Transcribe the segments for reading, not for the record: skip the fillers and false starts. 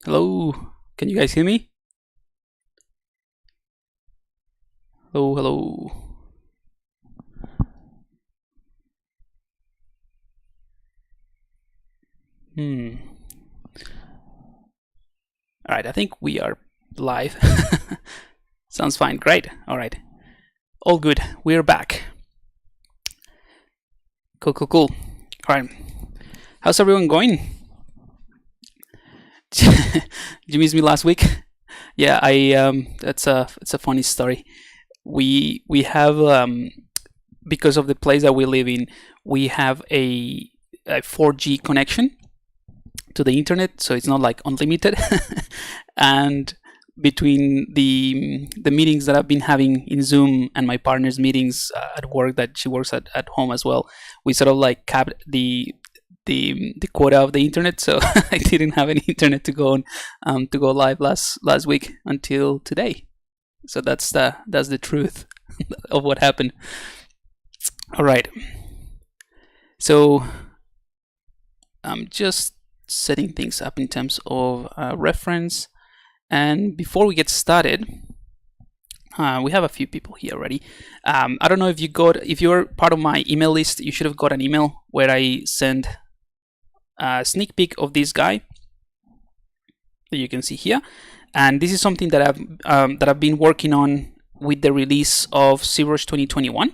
Hello, can you guys hear me? Hello, hello. All right, I think we are live. Sounds fine, great. All right, all good, we're back. Cool. All right, how's everyone going? Did you miss me last week? Yeah, it's a funny story. We have because of the place that we live in, we have a 4G connection to the internet, so it's not like unlimited. And between the meetings that I've been having in Zoom and my partner's meetings at work, that she works at home as well, we sort of like capped the quota of the internet, so I didn't have any internet to go on to go live last week until today. So that's the truth of what happened. All right, so I'm just setting things up in terms of reference, and before we get started, we have a few people here already. I don't know if you're part of my email list, you should have got an email where I send a sneak peek of this guy that you can see here, and this is something that I've been working on with the release of ZBrush 2021,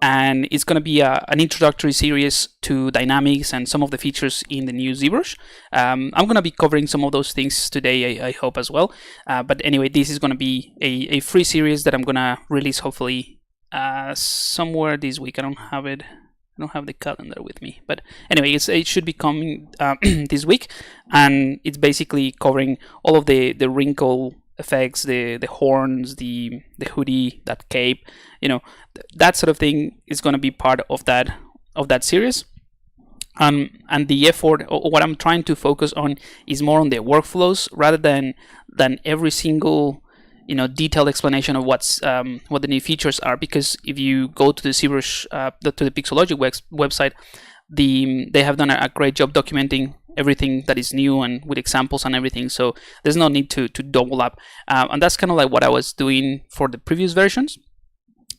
and it's going to be an introductory series to dynamics and some of the features in the new ZBrush. I'm going to be covering some of those things today, I hope as well. But anyway, this is going to be a free series that I'm going to release hopefully somewhere this week. I don't have the calendar with me, but anyway, it should be coming this week, and it's basically covering all of the wrinkle effects, the horns, the hoodie, that cape, that sort of thing is going to be part of that series. And the effort, or what I'm trying to focus on, is more on the workflows rather than every single detailed explanation of what the new features are. Because if you go to the ZBrush to the Pixologic website, they have done a great job documenting everything that is new and with examples and everything, so there's no need to double up, and that's kind of like what I was doing for the previous versions,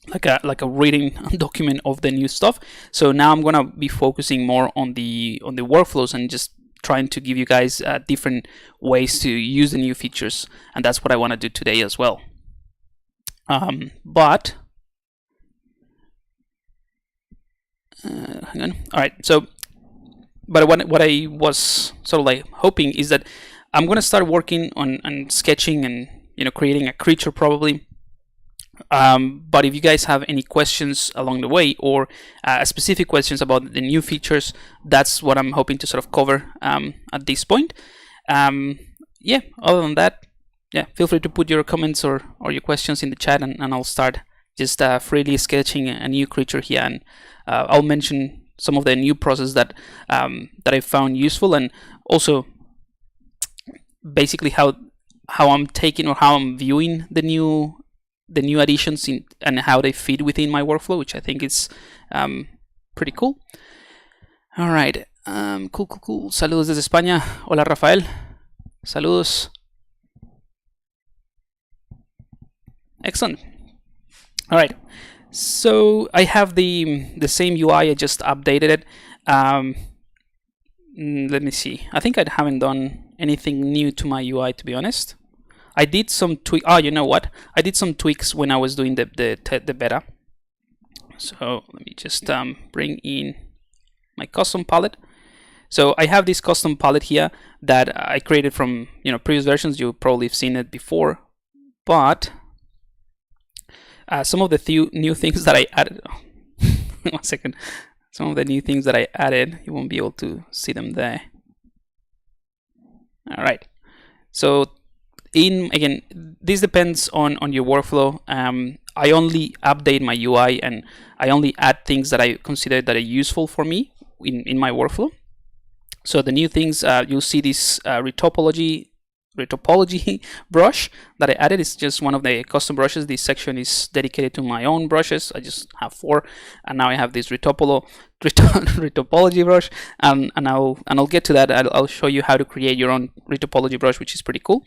like a reading document of the new stuff. So now I'm gonna be focusing more on the workflows and just trying to give you guys different ways to use the new features, and that's what I want to do today as well. But hang on. All right, so but what I was sort of like hoping is that I'm going to start working on sketching and creating a creature probably. But if you guys have any questions along the way, or specific questions about the new features, that's what I'm hoping to sort of cover at this point. Yeah, other than that, yeah, feel free to put your comments or your questions in the chat, and I'll start just freely sketching a new creature here, and I'll mention some of the new process that I found useful, and also basically how I'm taking or how I'm viewing the new additions and how they fit within my workflow, which I think is pretty cool. All right, cool. Saludos desde España. Hola Rafael. Saludos. Excellent. All right. So I have the same UI. I just updated it. Let me see. I think I haven't done anything new to my UI, to be honest. I did some tweak. Oh, you know what? I did some tweaks when I was doing the beta. So let me just bring in my custom palette. So I have this custom palette here that I created from previous versions. You probably have seen it before, but some of the new things that I added. One second. Some of the new things that I added, you won't be able to see them there. All right. So again, this depends on your workflow. I only update my UI and I only add things that I consider that are useful for me in my workflow. So the new things, you'll see this retopology retopology brush that I added. It's just one of the custom brushes. This section is dedicated to my own brushes. I just have 4, and now I have this retopology brush, and I'll get to that. I'll show you how to create your own retopology brush, which is pretty cool.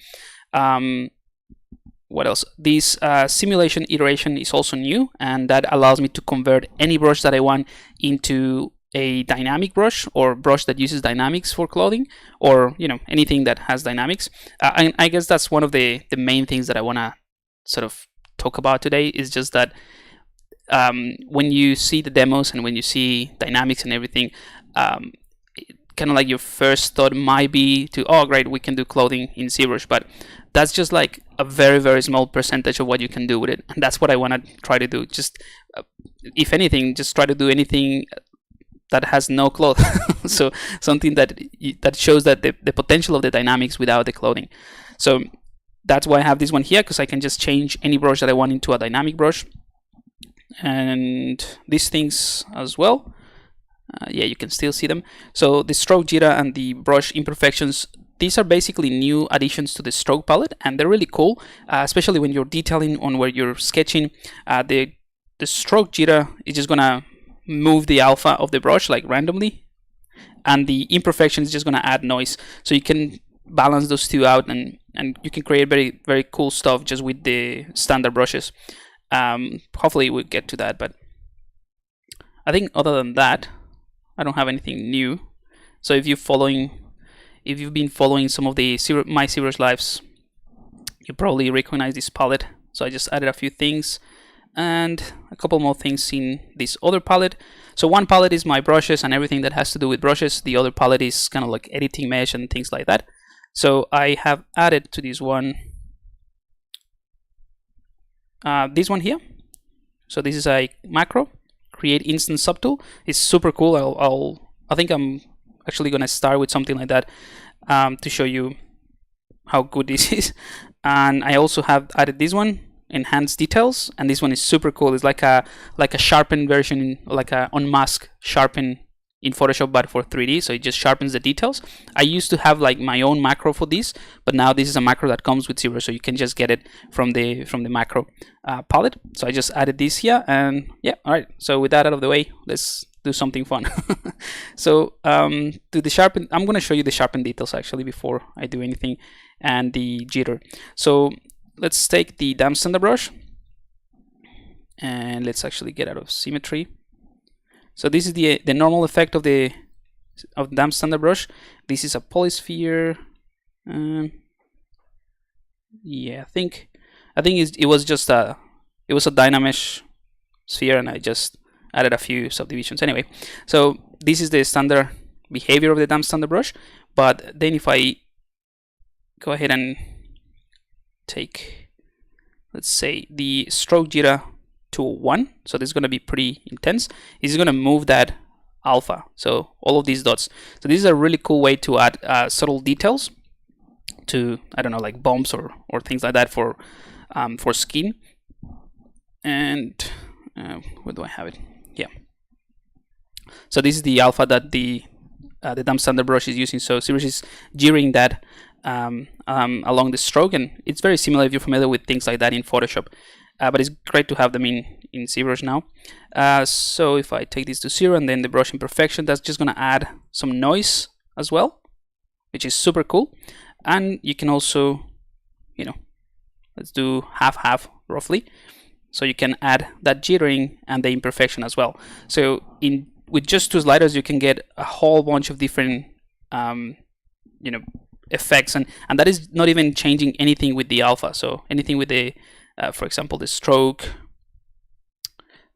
What else? This simulation iteration is also new, and that allows me to convert any brush that I want into a dynamic brush, or brush that uses dynamics for clothing, or anything that has dynamics. And I guess that's one of the main things that I want to sort of talk about today, is just that when you see the demos and when you see dynamics and everything, kind of like your first thought might be to, oh great, we can do clothing in ZBrush, but that's just like a very, very small percentage of what you can do with it. And that's what I want to try to do. Just if anything, just try to do anything that has no cloth. So something that shows that the potential of the dynamics without the clothing. So that's why I have this one here, because I can just change any brush that I want into a dynamic brush. And these things as well, yeah, you can still see them. So the stroke jitter and the brush imperfections, these are basically new additions to the stroke palette, and they're really cool, especially when you're detailing on where you're sketching. The stroke jitter is just gonna move the alpha of the brush like randomly, and the imperfection is just going to add noise, so you can balance those two out, and you can create very, very cool stuff just with the standard brushes. Hopefully we'll get to that, but I think other than that I don't have anything new. So if you've been following some of the my ZBrush lives, you probably recognize this palette. So I just added a few things and a couple more things in this other palette. So one palette is my brushes and everything that has to do with brushes. The other palette is kind of like editing mesh and things like that. So I have added to this one here. So this is a macro, create instant subtool. It's super cool. I think I'm actually gonna start with something like that to show you how good this is. And I also have added this one, enhanced details, and this one is super cool. It's like a sharpened version, like a unmask sharpen in Photoshop, but for 3D. So it just sharpens the details. I used to have like my own macro for this, but now this is a macro that comes with ZBrush, so you can just get it from the macro palette. So I just added this here, and yeah, all right. So with that out of the way, let's do something fun. So to the sharpen, I'm going to show you the sharpen details actually before I do anything, and the jitter. So let's take the damp standard brush and let's actually get out of symmetry. So this is the normal effect of the damp standard brush. This is a polysphere. Yeah, I think it was a Dynamesh sphere, and I just added a few subdivisions. Anyway, so this is the standard behavior of the damp standard brush. But then if I go ahead and take, let's say, the stroke jitter to 1, so this is going to be pretty intense. This is going to move that alpha, so all of these dots. So this is a really cool way to add subtle details to, I don't know, like bumps or things like that for skin. And where do I have it? Yeah. So this is the alpha that the damp standard brush is using. So ZBrush is jittering that along the stroke, and it's very similar if you're familiar with things like that in Photoshop. But it's great to have them in ZBrush now. So if I take this to 0 and then the brush imperfection, that's just going to add some noise as well, which is super cool. And you can also, let's do half roughly. So you can add that jittering and the imperfection as well. So with just 2 sliders, you can get a whole bunch of different effects, and that is not even changing anything with the alpha. So anything with the for example, the stroke,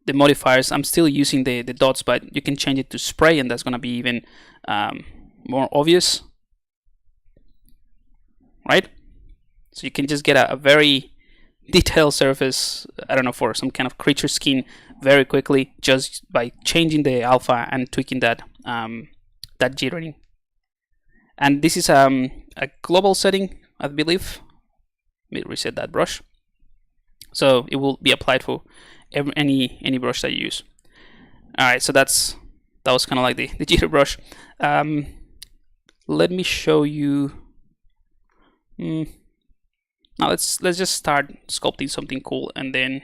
the modifiers, I'm still using the dots, but you can change it to spray, and that's going to be even more obvious, right? So you can just get a very detailed surface, I don't know, for some kind of creature skin very quickly, just by changing the alpha and tweaking that jittering. And this is a global setting, I believe. Let me reset that brush. So it will be applied for any brush that you use. All right, so that was kind of like the jitter brush. Let me show you Now let's just start sculpting something cool, and then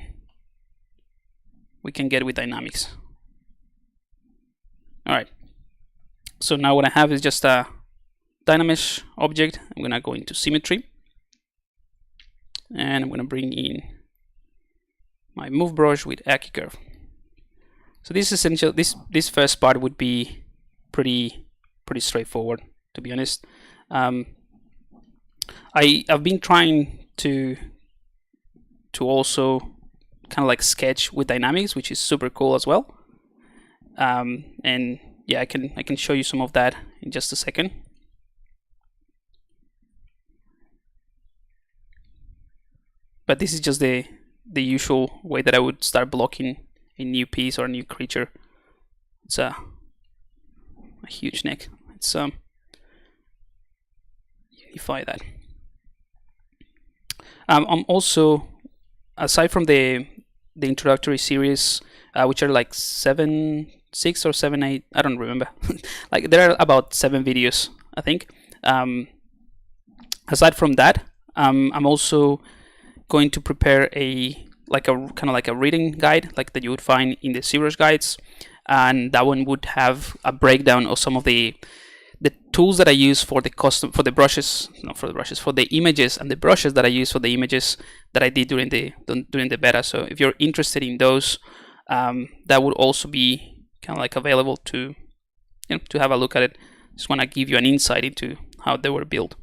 we can get with dynamics. All right. So now what I have is just a Dynamesh object. I'm gonna go into symmetry, and I'm gonna bring in my move brush with Aki curve. So this essential this first part would be pretty straightforward, to be honest. I've been trying to also kind of like sketch with dynamics, which is super cool as well. And yeah, I can show you some of that in just a second. But this is just the usual way that I would start blocking a new piece or a new creature. It's a huge neck. Let's unify that. I'm also, aside from the introductory series, which are like 6 or 7, 8, I don't remember. Like there are about 7 videos, I think. Aside from that, I'm also going to prepare a kind of like a reading guide, like that you would find in the ZBrush guides, and that one would have a breakdown of some of the tools that I use for the images and the brushes that I use for the images that I did during the beta. So if you're interested in those, that would also be kind of like available to have a look at it. Just want to give you an insight into how they were built.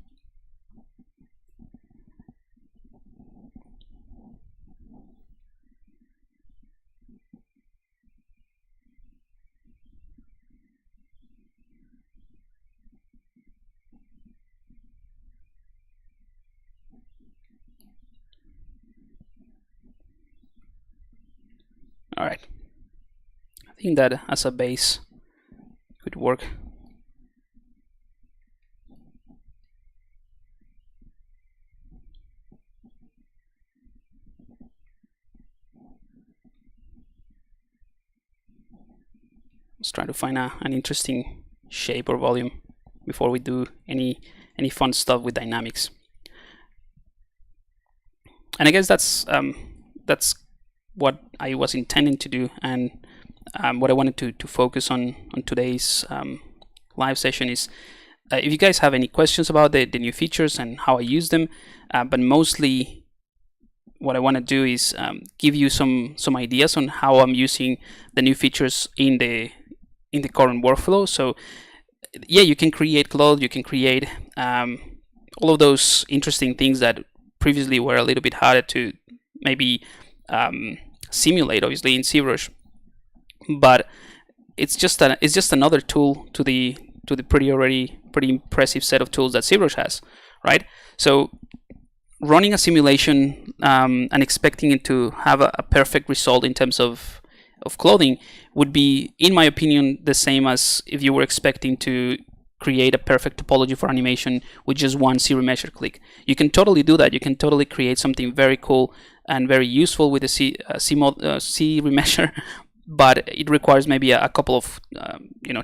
All right, I think that as a base could work. Let's try to find an interesting shape or volume before we do any fun stuff with dynamics. And I guess that's what I was intending to do, and what I wanted to focus on today's live session is if you guys have any questions about the new features and how I use them, but mostly what I want to do is give you some ideas on how I'm using the new features in the current workflow. So yeah, you can create cloth, you can create all of those interesting things that previously were a little bit harder to maybe simulate, obviously, in ZBrush, but it's just another tool to the pretty impressive set of tools that ZBrush has, right? So running a simulation and expecting it to have a perfect result in terms of clothing would be, in my opinion, the same as if you were expecting to create a perfect topology for animation with just one ZRemesher click. You can totally do that. You can totally create something very cool and very useful with the ZRemesher, but it requires maybe a couple of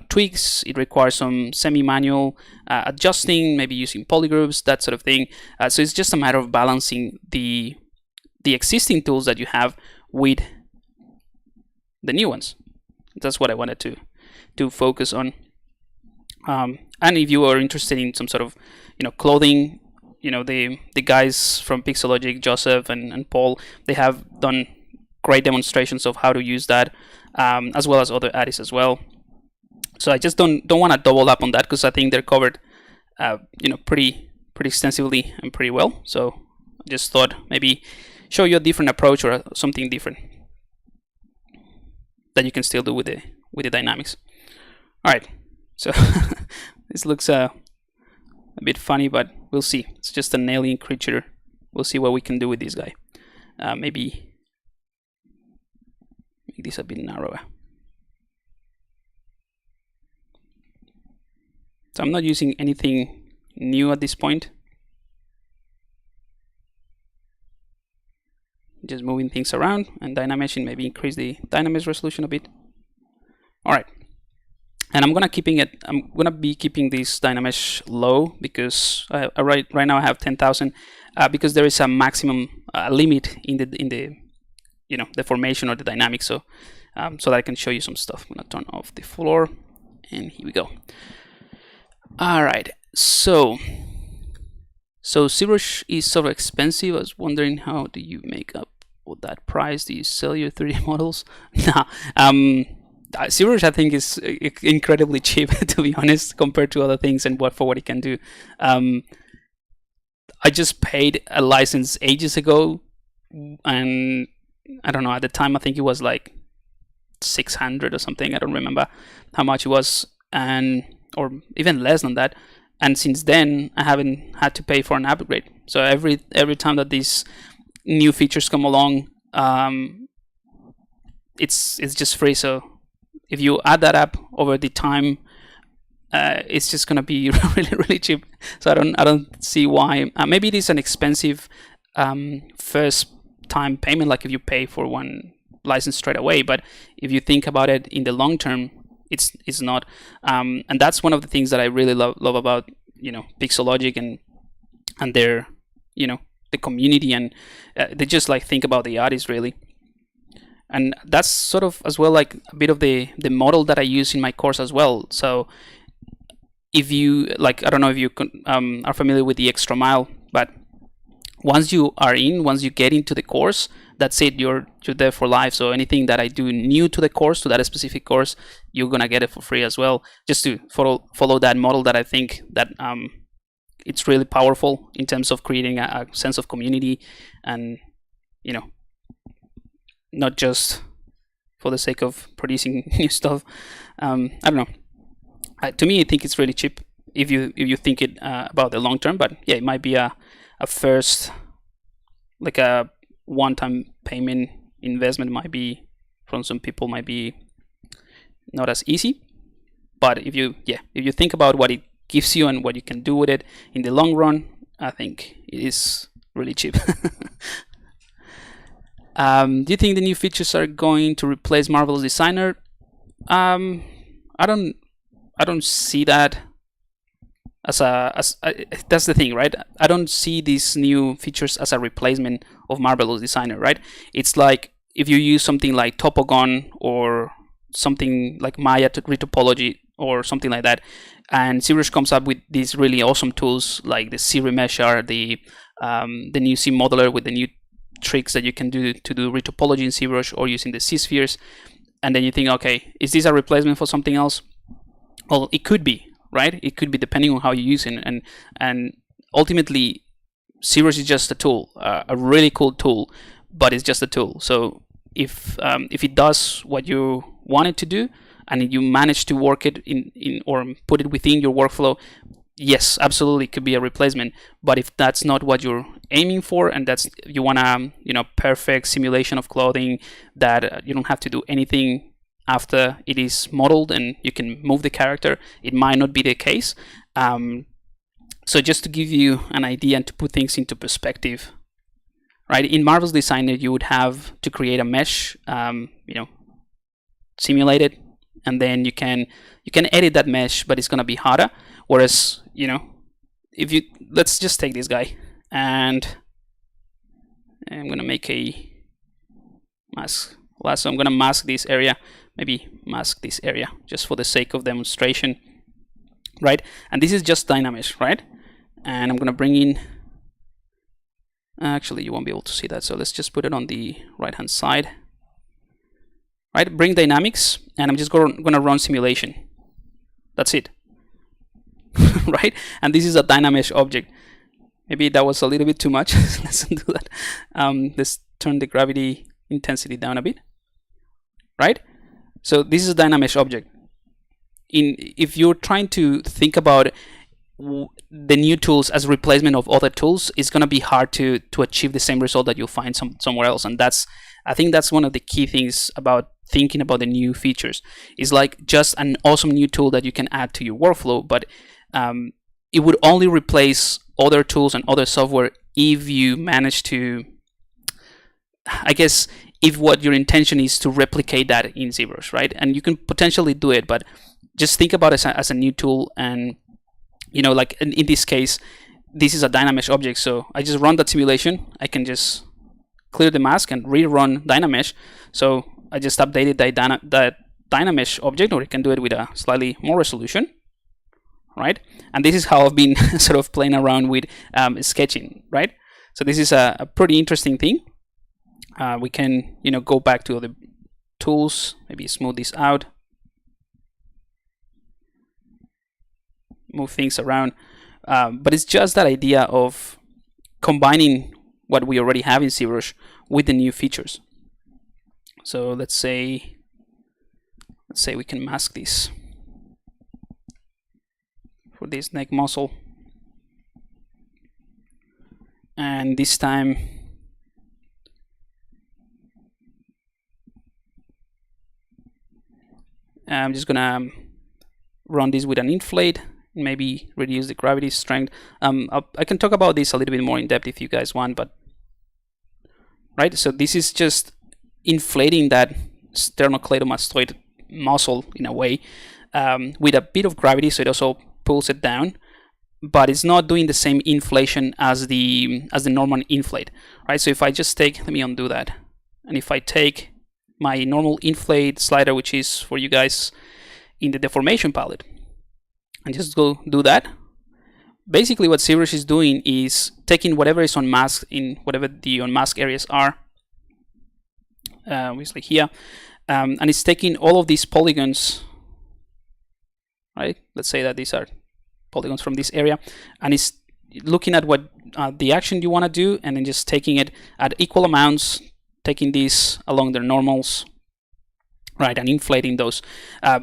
tweaks. It requires some semi-manual adjusting, maybe using polygroups, that sort of thing. So it's just a matter of balancing the existing tools that you have with the new ones. That's what I wanted to focus on. And if you are interested in some sort of clothing, the guys from Pixologic, Joseph and Paul, they have done great demonstrations of how to use that, as well as other artists as well. So I just don't want to double up on that, because I think they're covered pretty extensively and pretty well. So I just thought maybe show you a different approach or something different that you can still do with the dynamics. All right, so this looks a bit funny, but we'll see. It's just an alien creature. We'll see what we can do with this guy. Maybe make this a bit narrower. So I'm not using anything new at this point. Just moving things around and Dynameshing, maybe increase the Dynamesh resolution a bit. All right. And I'm gonna be keeping this Dynamesh low because right now I have 10,000 because there is a maximum limit in the the formation or the dynamics. So so that I can show you some stuff. I'm gonna turn off the floor, and here we go. All right, so ZBrush is sort of expensive. I was wondering, how do you make up with that price? Do you sell your 3D models? No. ZBrush, I think, is incredibly cheap, to be honest, compared to other things and for what it can do. I just paid a license ages ago, and I don't know, at the time I think it was like 600 or something. I don't remember how much it was, or even less than that. And since then, I haven't had to pay for an upgrade. So every time that these new features come along, it's just free. So if you add that up over the time, it's just gonna be really cheap. So I don't see why. Maybe it is an expensive first time payment, like if you pay for one license straight away. But if you think about it in the long term, it's not. And that's one of the things that I really love about Pixologic and their the community, and they just like think about the artist really. And that's sort of as well like a bit of the model that I use in my course as well. So if you like, I don't know if you are familiar with the extra mile, but once you get into the course, that's it. You're there for life. So anything that I do new to the course, to that specific course, you're gonna get it for free as well. Just to follow that model that I think that it's really powerful in terms of creating a sense of community, and not just for the sake of producing new stuff. I don't know. To me, I think it's really cheap if you think it about the long term. But yeah, it might be a first, like a one-time payment investment, might be from some people might be not as easy. But if you think about what it gives you and what you can do with it in the long run, I think it is really cheap. Do you think the new features are going to replace Marvel's Designer? I don't see that as that's the thing, right? I don't see these new features as a replacement of Marvel's Designer, right? It's like if you use something like Topogon or something like Maya retopology or something like that, and ZBrush comes up with these really awesome tools like the ZRemesher, the new Z modeler with the new tricks that you can do to do retopology in ZBrush, or using the Z-spheres, and then you think, okay, is this a replacement for something else? Well, it could be, right? It could be, depending on how you use it, and ultimately ZBrush is just a tool, a really cool tool, but it's just a tool. So if it does what you want it to do, and you manage to work it in or put it within your workflow, yes, absolutely, it could be a replacement. But if that's not what you're aiming for, and that's you want a perfect simulation of clothing that you don't have to do anything after it is modeled and you can move the character, it might not be the case. So just to give you an idea and to put things into perspective, right? In Marvel's Designer, you would have to create a mesh, simulate it, and then you can edit that mesh, but it's gonna be harder. Whereas, if you, let's just take this guy, and I'm gonna make a mask. So I'm gonna mask this area, maybe mask this area just for the sake of demonstration, right? And this is just Dynamesh, right? And I'm gonna bring in, actually you won't be able to see that, so let's just put it on the right hand side, right? Bring dynamics, and I'm just gonna run simulation. That's it. Right? And this is a Dynamesh object. Maybe that was a little bit too much. Let's undo that. Let's turn the gravity intensity down a bit. Right? So this is a Dynamesh object. If you're trying to think about the new tools as replacement of other tools, it's going to be hard to achieve the same result that you'll find somewhere else. And I think that's one of the key things about thinking about the new features. It's like just an awesome new tool that you can add to your workflow, but it would only replace other tools and other software if you manage to, I guess, if what your intention is to replicate that in ZBrush, right? And you can potentially do it, but just think about it as a new tool. And you know, like in this case, this is a Dynamesh object, so I just run that simulation. I can just clear the mask and rerun Dynamesh. So I just updated that Dynamesh object, or I can do it with a slightly more resolution, right? And this is how I've been sort of playing around with sketching, right? So this is a pretty interesting thing. We can, you know, go back to the tools, maybe smooth this out, move things around. But it's just that idea of combining what we already have in ZBrush with the new features. So let's say we can mask this for this neck muscle, and this time I'm just gonna run this with an inflate, maybe reduce the gravity strength. I can talk about this a little bit more in depth if you guys want, but right, so this is just inflating that sternocleidomastoid muscle in a way with a bit of gravity, so it also pulls it down, but it's not doing the same inflation as the normal inflate, right? So if I just take, let me undo that, and if I take my normal inflate slider, which is for you guys in the deformation palette, and just go do that, basically what ZBrush is doing is taking whatever is unmasked in whatever the unmasked areas are, obviously here, and it's taking all of these polygons, right? Let's say that these are polygons from this area, and it's looking at what the action you want to do, and then just taking it at equal amounts, taking these along their normals, right, and inflating those.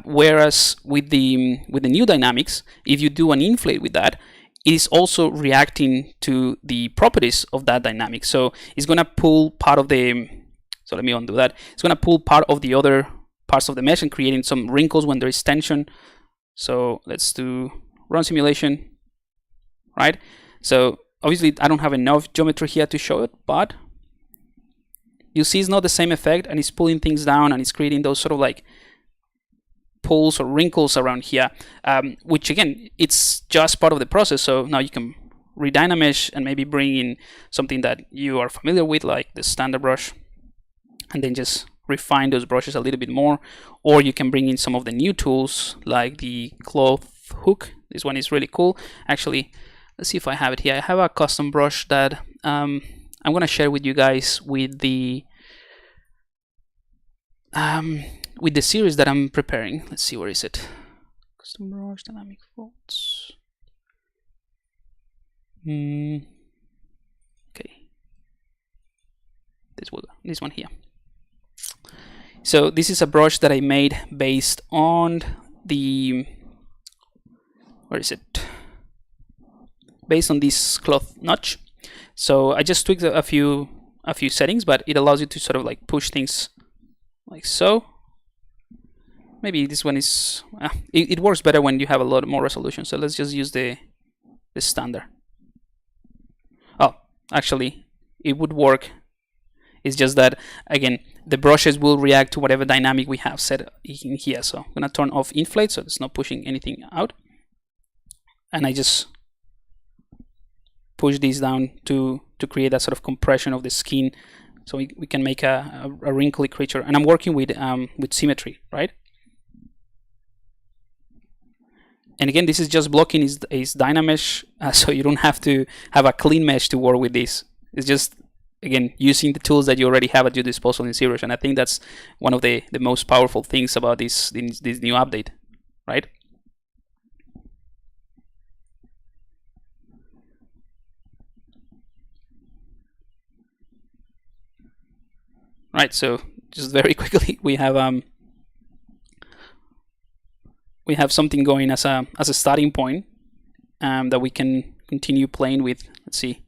Whereas with the new dynamics, if you do an inflate with that, it is also reacting to the properties of that dynamic. So it's going to pull part of the, so let me undo that. It's going to pull part of the other parts of the mesh and creating some wrinkles when there is tension. So let's do run simulation, right? So obviously I don't have enough geometry here to show it, but you see it's not the same effect, and it's pulling things down, and it's creating those sort of like pulls or wrinkles around here, which again, it's just part of the process. So now you can re-Dynamesh and maybe bring in something that you are familiar with, like the standard brush, and then just refine those brushes a little bit more. Or you can bring in some of the new tools like the cloth hook. This one is really cool. Actually, let's see if I have it here. I have a custom brush that I'm going to share with you guys with the series that I'm preparing. Let's see, where is it? Custom brush, dynamic folds. Okay, this one here. So this is a brush that I made based on the, where is it? Based on this cloth notch. So I just tweaked a few settings, but it allows you to sort of like push things like so. Maybe this one is it works better when you have a lot more resolution. So let's just use the standard. Oh, actually, it would work. It's just that again, the brushes will react to whatever dynamic we have set in here. So I'm gonna turn off inflate, so it's not pushing anything out, and I just push these down to create that sort of compression of the skin, so we can make a wrinkly creature. And I'm working with symmetry, right? And again, this is just blocking is Dynamesh, so you don't have to have a clean mesh to work with this. It's just, again, using the tools that you already have at your disposal in ZBrush. And I think that's one of the most powerful things about this new update, right? Right, so just very quickly, we have something going as a starting point that we can continue playing with. Let's see,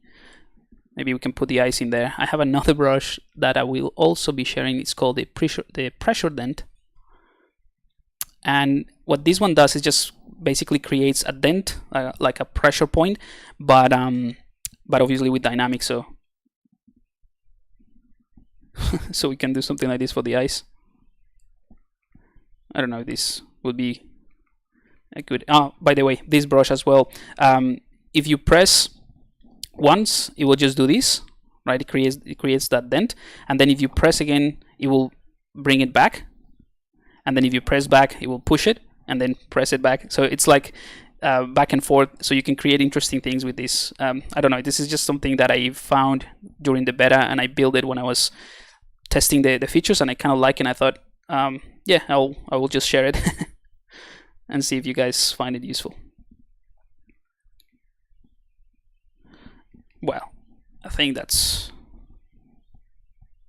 maybe we can put the eyes in there. I have another brush that I will also be sharing. It's called the pressure dent, and what this one does is just basically creates a dent, like a pressure point, but obviously with dynamics. So so we can do something like this for the eyes. I don't know if this would be Good. Oh, by the way, this brush as well. If you press once, it will just do this, right? It creates that dent, and then if you press again, it will bring it back, and then if you press back, it will push it, and then press it back. So it's like back and forth. So you can create interesting things with this. I don't know. This is just something that I found during the beta, and I built it when I was testing the features, and I kind of like it. And I thought, yeah, I will just share it and see if you guys find it useful. Well, I think that's,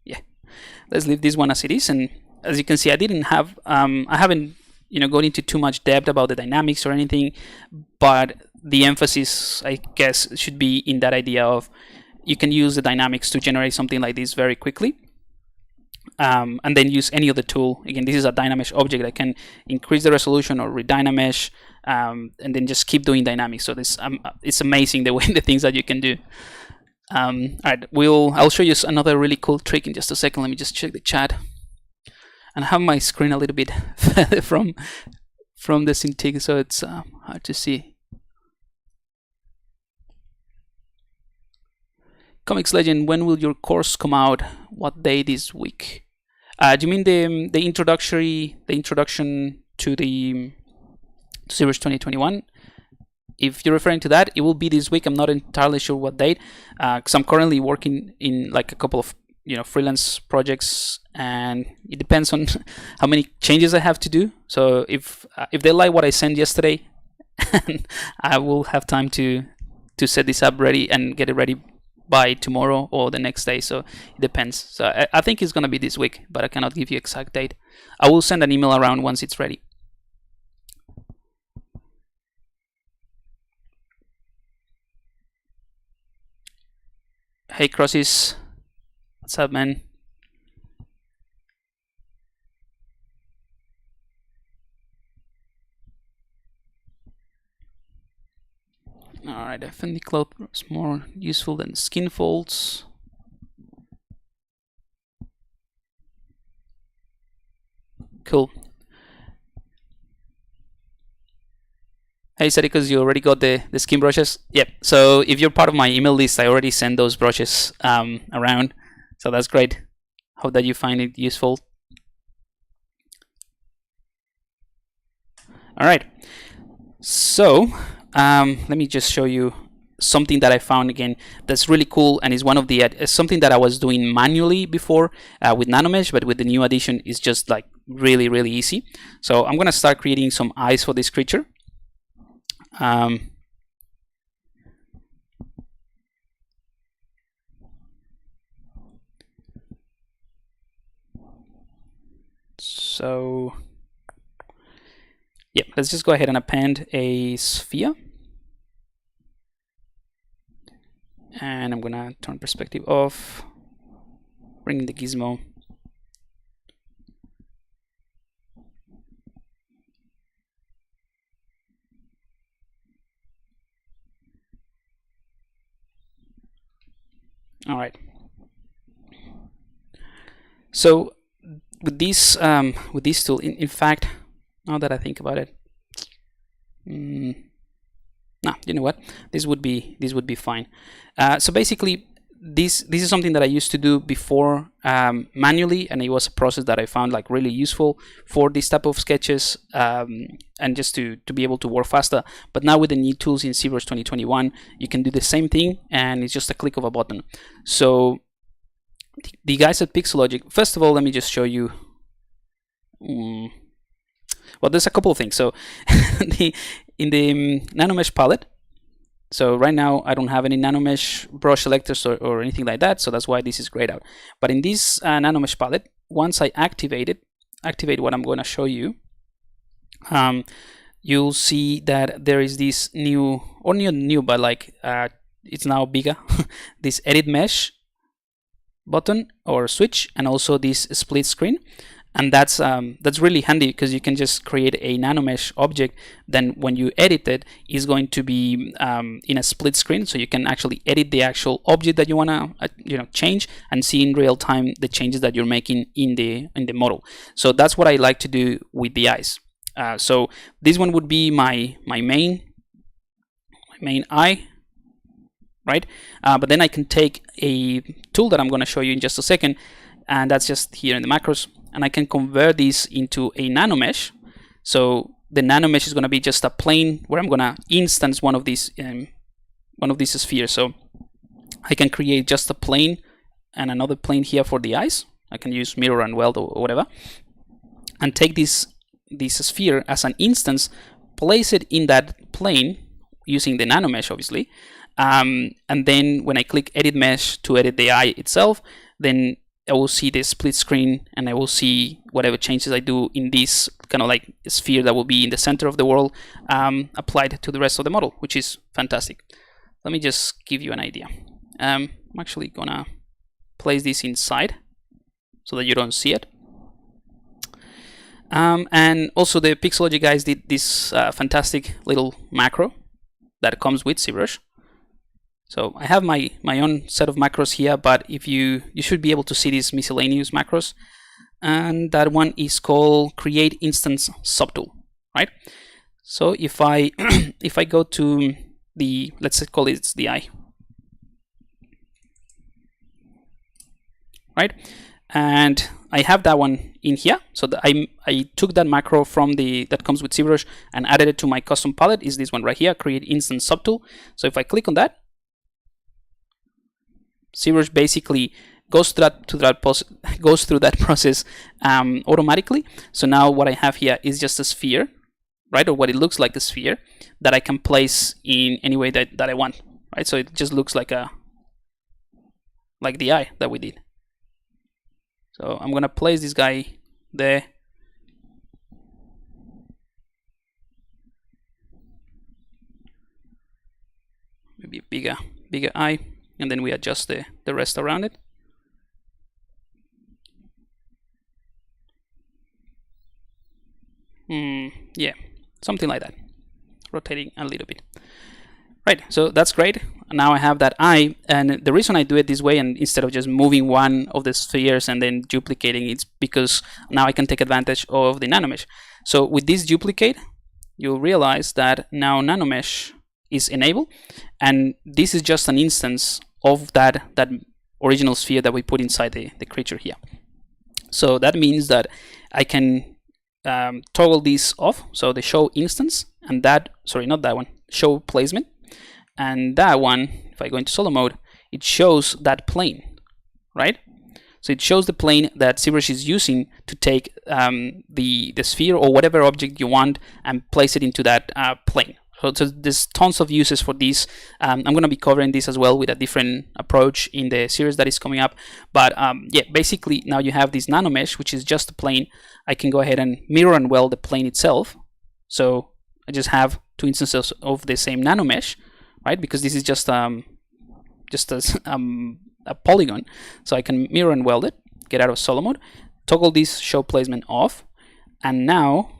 yeah. Let's leave this one as it is. And as you can see, I haven't gone into too much depth about the dynamics or anything, but the emphasis, I guess, should be in that idea of you can use the dynamics to generate something like this very quickly. And then use any other tool. Again, this is a Dynamesh object that can increase the resolution or re-Dynamesh, and then just keep doing dynamics. So this it's amazing the things that you can do. All right, I'll show you another really cool trick in just a second. Let me just check the chat and have my screen a little bit further from the Cintiq, so it's hard to see. Comics Legend, when will your course come out? What day this week? Do you mean the introduction to the ZBrush 2021? If you're referring to that, it will be this week. I'm not entirely sure what date, because I'm currently working in like a couple of freelance projects, and it depends on how many changes I have to do. So if they like what I sent yesterday, I will have time to set this up ready and get it ready by tomorrow or the next day. So it depends. So I think it's going to be this week, but I cannot give you exact date. I will send an email around once it's ready. Hey Crosses, what's up, man? Alright, I find the cloth is more useful than skin folds. Cool. Hey, said it because you already got the skin brushes? Yep. So if you're part of my email list, I already sent those brushes around. So that's great. Hope that you find it useful. Alright. So let me just show you something that I found again that's really cool, and is one of the something that I was doing manually before with Nanomesh, but with the new addition it's just like really easy. So I'm gonna start creating some eyes for this creature. So yeah, let's just go ahead and append a sphere. And I'm gonna turn perspective off, bring the gizmo. All right. So with this tool, in fact, now that I think about it, nah, you know what? This would be fine. So basically, this is something that I used to do before manually, and it was a process that I found like really useful for this type of sketches, and just to be able to work faster. But now with the new tools in ZBrush 2021, you can do the same thing, and it's just a click of a button. So the guys at Pixologic, first of all, let me just show you. Well, there's a couple of things. So in the Nanomesh palette, so right now I don't have any Nanomesh brush selectors or anything like that, so that's why this is grayed out. But in this Nanomesh palette, once I activate what I'm going to show you, you'll see that there is this new, or new, but like it's now bigger, this edit mesh button or switch, and also this split screen. And that's really handy, because you can just create a Nanomesh object. Then when you edit it, it's going to be in a split screen, so you can actually edit the actual object that you want to change, and see in real time the changes that you're making in the model. So that's what I like to do with the eyes. So this one would be my main eye, right? But then I can take a tool that I'm going to show you in just a second, and that's just here in the macros, and I can convert this into a nanomesh. So the nanomesh is going to be just a plane where I'm going to instance one of these spheres. So I can create just a plane and another plane here for the eyes. I can use mirror and weld or whatever, and take this sphere as an instance, place it in that plane using the nanomesh, obviously. And then when I click edit mesh to edit the eye itself, then I will see the split screen, and I will see whatever changes I do in this kind of like sphere that will be in the center of the world applied to the rest of the model, which is fantastic. Let me just give you an idea. I'm actually gonna place this inside so that you don't see it. And also the Pixologic guys did this fantastic little macro that comes with ZBrush. So I have my own set of macros here, but if you should be able to see these miscellaneous macros, and that one is called create instance subtool, right? So if I if I go to the, let's call it the eye, right? And I have that one in here. So I took that macro from that comes with ZBrush and added it to my custom palette. Is this one right here, create instance subtool. So if I click on that, ZBrush basically goes through that process automatically. So now what I have here is just a sphere, right, or what it looks like a sphere that I can place in any way that I want, right? So it just looks like the eye that we did. So I'm gonna place this guy there. Maybe a bigger eye, and then we adjust the rest around it. Yeah, something like that, rotating a little bit. Right, so that's great. Now I have that eye, and the reason I do it this way, and instead of just moving one of the spheres and then duplicating, it's because now I can take advantage of the Nanomesh. So with this duplicate, you'll realize that now Nanomesh is enabled, and this is just an instance of that original sphere that we put inside the creature here. So that means that I can toggle this off, so the show instance, and that, sorry, not that one, show placement, and that one, if I go into solo mode, it shows that plane, right? So it shows the plane that ZBrush is using to take the sphere or whatever object you want and place it into that plane. So there's tons of uses for this. I'm going to be covering this as well with a different approach in the series that is coming up. But yeah, basically now you have this Nanomesh, which is just a plane. I can go ahead and mirror and weld the plane itself. So I just have two instances of the same Nanomesh, right? Because this is just a polygon. So I can mirror and weld it, get out of solo mode, toggle this show placement off, and now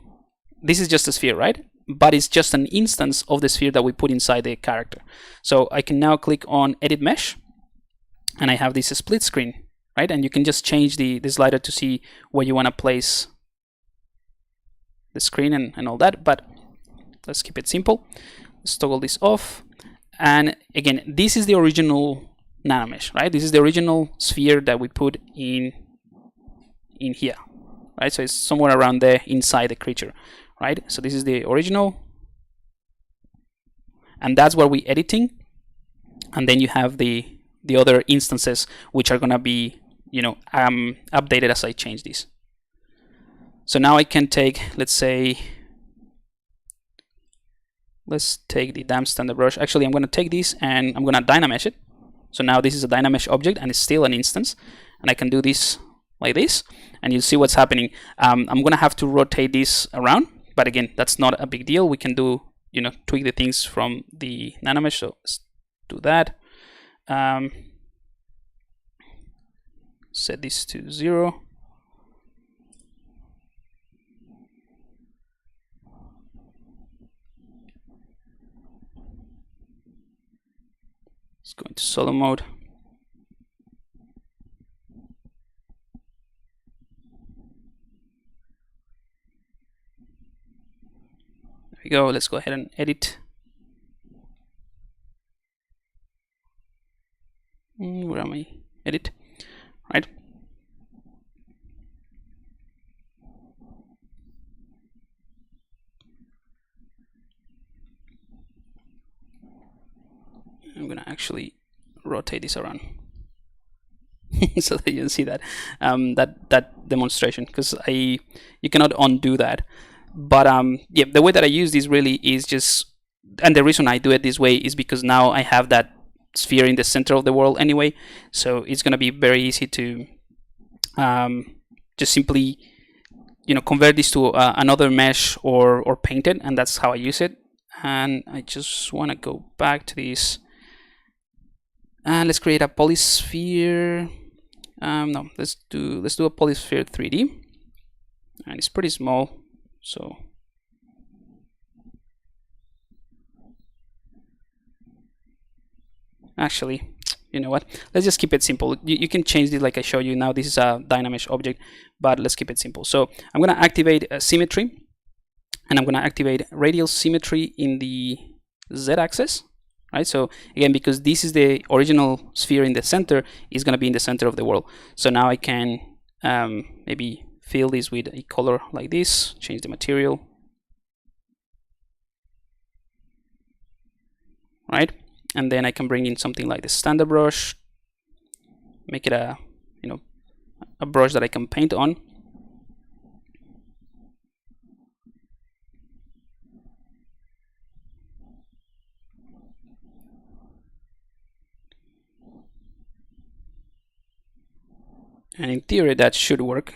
this is just a sphere, right? But it's just an instance of the sphere that we put inside the character. So I can now click on edit mesh, and I have this split screen, right? And you can just change the slider to see where you want to place the screen and all that, but let's keep it simple. Let's toggle this off, and again, this is the original Nanomesh, right? This is the original sphere that we put in here, right? So it's somewhere around there inside the creature, right? So this is the original, and that's what we're editing. And then you have the other instances, which are gonna be, you know, updated as I change this. So now I can take, let's take the damn standard brush. Actually, I'm gonna take this and I'm gonna Dynamesh it. So now this is a Dynamesh object and it's still an instance, and I can do this like this, and you'll see what's happening. I'm gonna have to rotate this around, but again, that's not a big deal. We can do, you know, tweak the things from the Nanomesh. So let's do that. Set this to 0. Let's go into solo mode. go. Let's go ahead and edit. Where am I? Edit. Right. I'm gonna actually rotate this around so that you can see that that demonstration, because you cannot undo that. But yeah, the way that I use this really is just, and the reason I do it this way is because now I have that sphere in the center of the world anyway, so it's gonna be very easy to just simply, you know, convert this to another mesh or paint it, and that's how I use it. And I just want to go back to this, and let's create a polysphere. No, let's do a polysphere 3D, and it's pretty small, so actually, you know what, let's just keep it simple. You can change it like I showed you. Now this is a Dynamesh object, but let's keep it simple. So I'm going to activate symmetry, and I'm going to activate radial symmetry in the z-axis. Right, so again, because this is the original sphere in the center, is going to be in the center of the world. So now I can maybe fill this with a color like this, change the material, right? And then I can bring in something like the standard brush, make it a, you know, a brush that I can paint on. And in theory that should work,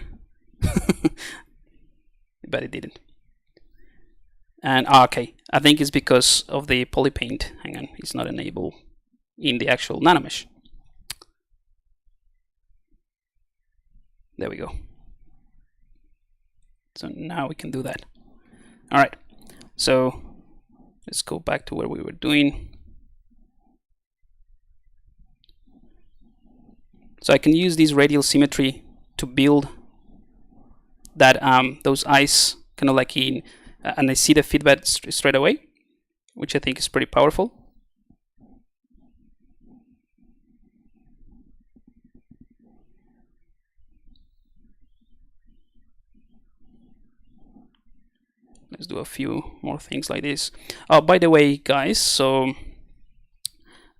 but it didn't. And okay, I think it's because of the polypaint. Hang on, it's not enabled in the actual Nanomesh. There we go. So now we can do that. All right, so let's go back to where we were doing. So I can use this radial symmetry to build that those eyes kind of like in, and I see the feedback straight away, which I think is pretty powerful. Let's do a few more things like this. Oh, by the way, guys, so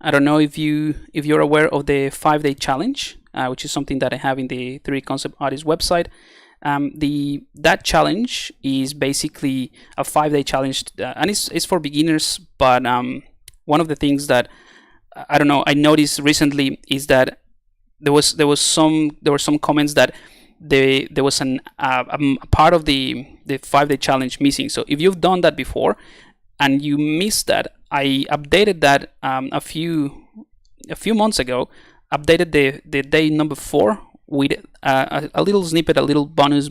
I don't know if you're aware of the 5-day challenge, which is something that I have in the 3D Concept Artist website. That challenge is basically a 5-day challenge, and it's for beginners. But one of the things that I don't know, I noticed recently is that there were some comments that there was a part of the 5-day challenge missing. So if you've done that before and you missed that, I updated that a few months ago. Updated the day number 4 with a little snippet, a little bonus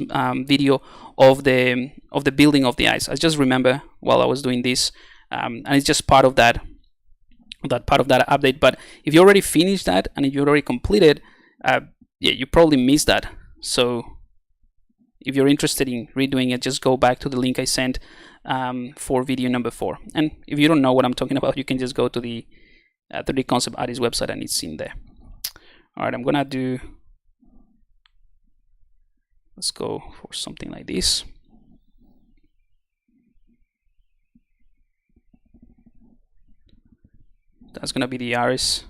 video of the building of the eyes. I just remember while I was doing this, and it's just part of that update. But if you already finished that and if you already completed, yeah, you probably missed that. So if you're interested in redoing it, just go back to the link I sent for video number 4. And if you don't know what I'm talking about, you can just go to the 3D Concept Artist website and it's in there. All right, I'm gonna do, let's go for something like this. That's gonna be the iris.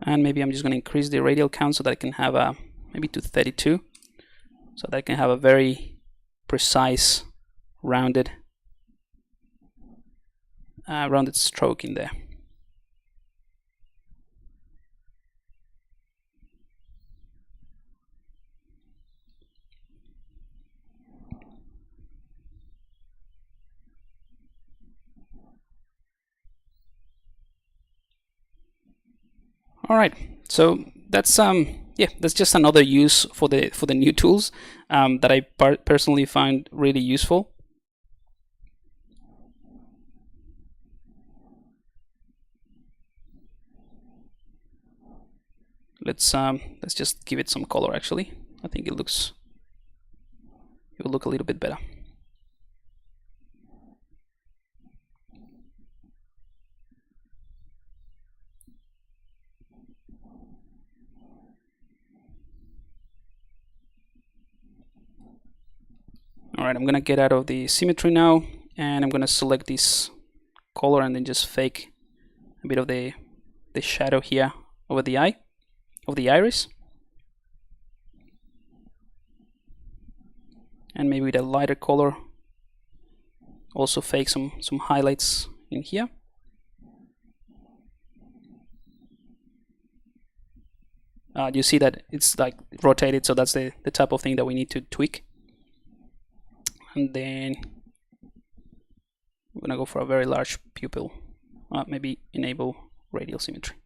And maybe I'm just gonna increase the radial count so that I can have a, maybe to 32, so that I can have a very precise rounded stroke in there. All right, so that's yeah, that's just another use for the new tools that I personally find really useful. Let's just give it some color. Actually, I think it looks it will look a little bit better. Alright, I'm gonna get out of the symmetry now, and I'm gonna select this color and then just fake a bit of the shadow here over the eye of the iris, and maybe with a lighter color also fake some highlights in here. You see that it's like rotated, so that's the type of thing that we need to tweak. And then I'm gonna go for a very large pupil. Maybe enable radial symmetry.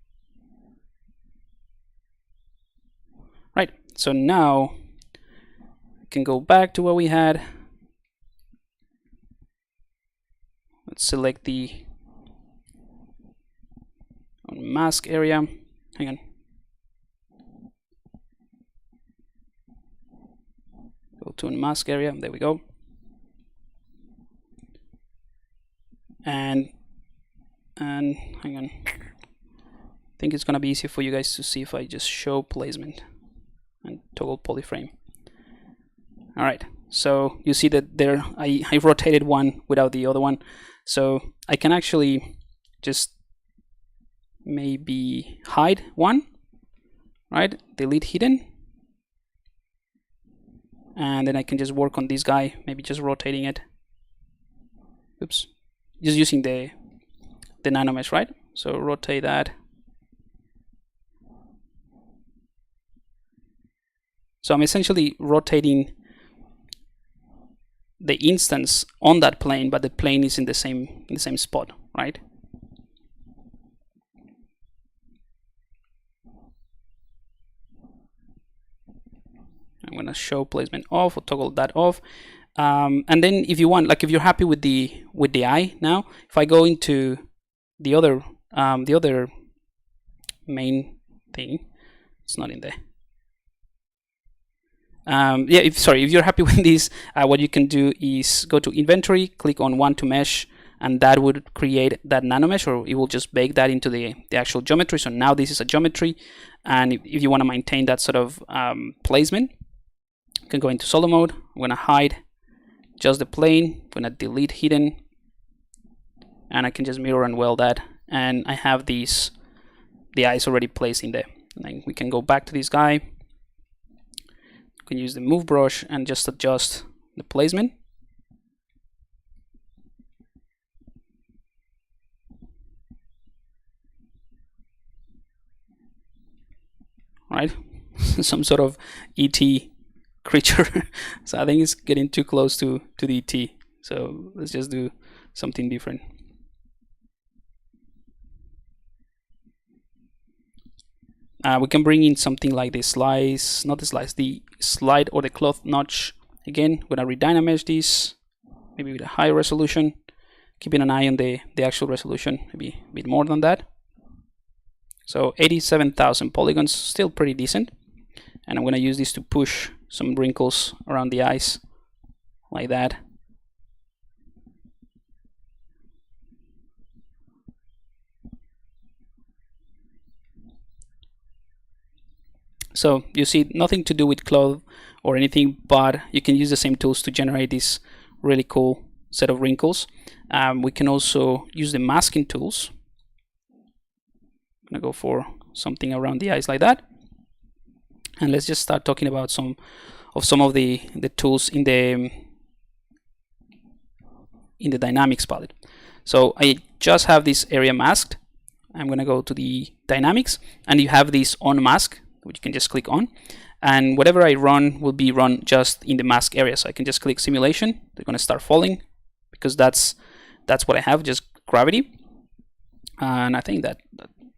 Right, so now we can go back to what we had. Let's select the mask area. Hang on. Go to mask area. There we go. And hang on. I think it's gonna be easier for you guys to see if I just show placement and toggle polyframe. All right. So you see that there I rotated one without the other one. So I can actually just maybe hide one, right? Delete hidden. And then I can just work on this guy, maybe just rotating it. Oops. Just using the Nanomesh, right? So rotate that. So I'm essentially rotating the instance on that plane, but the plane is in the same spot, right? I'm gonna show placement off or toggle that off. And then if you want, like if you're happy with the eye now, if I go into the other main thing, it's not in there. Yeah, if you're happy with this, what you can do is go to inventory, click on one to mesh, and that would create that Nanomesh, or it will just bake that into the actual geometry. So now this is a geometry, and if you want to maintain that sort of placement, you can go into solo mode. I'm going to hide just the plane. I'm going to delete hidden, and I can just mirror and weld that, and I have the eyes already placed in there. And then we can go back to this guy. You can use the move brush and just adjust the placement. Right, some sort of ET creature. So I think it's getting too close to the ET. So let's just do something different. We can bring in something like the slice, not the slice, the slide or the cloth notch. Again, I'm gonna re-Dynamesh this, maybe with a higher resolution, keeping an eye on the actual resolution, maybe a bit more than that. So 87,000 polygons, still pretty decent. And I'm gonna use this to push some wrinkles around the eyes, like that. So you see, nothing to do with cloth or anything, but you can use the same tools to generate this really cool set of wrinkles. We can also use the masking tools. I'm gonna go for something around the eyes like that. And let's just start talking about some of the tools in the dynamics palette. So I just have this area masked. I'm gonna go to the dynamics, and you have this on mask, which you can just click on, and whatever I run will be run just in the mask area. So I can just click simulation. They're going to start falling because that's what I have, just gravity, and I think that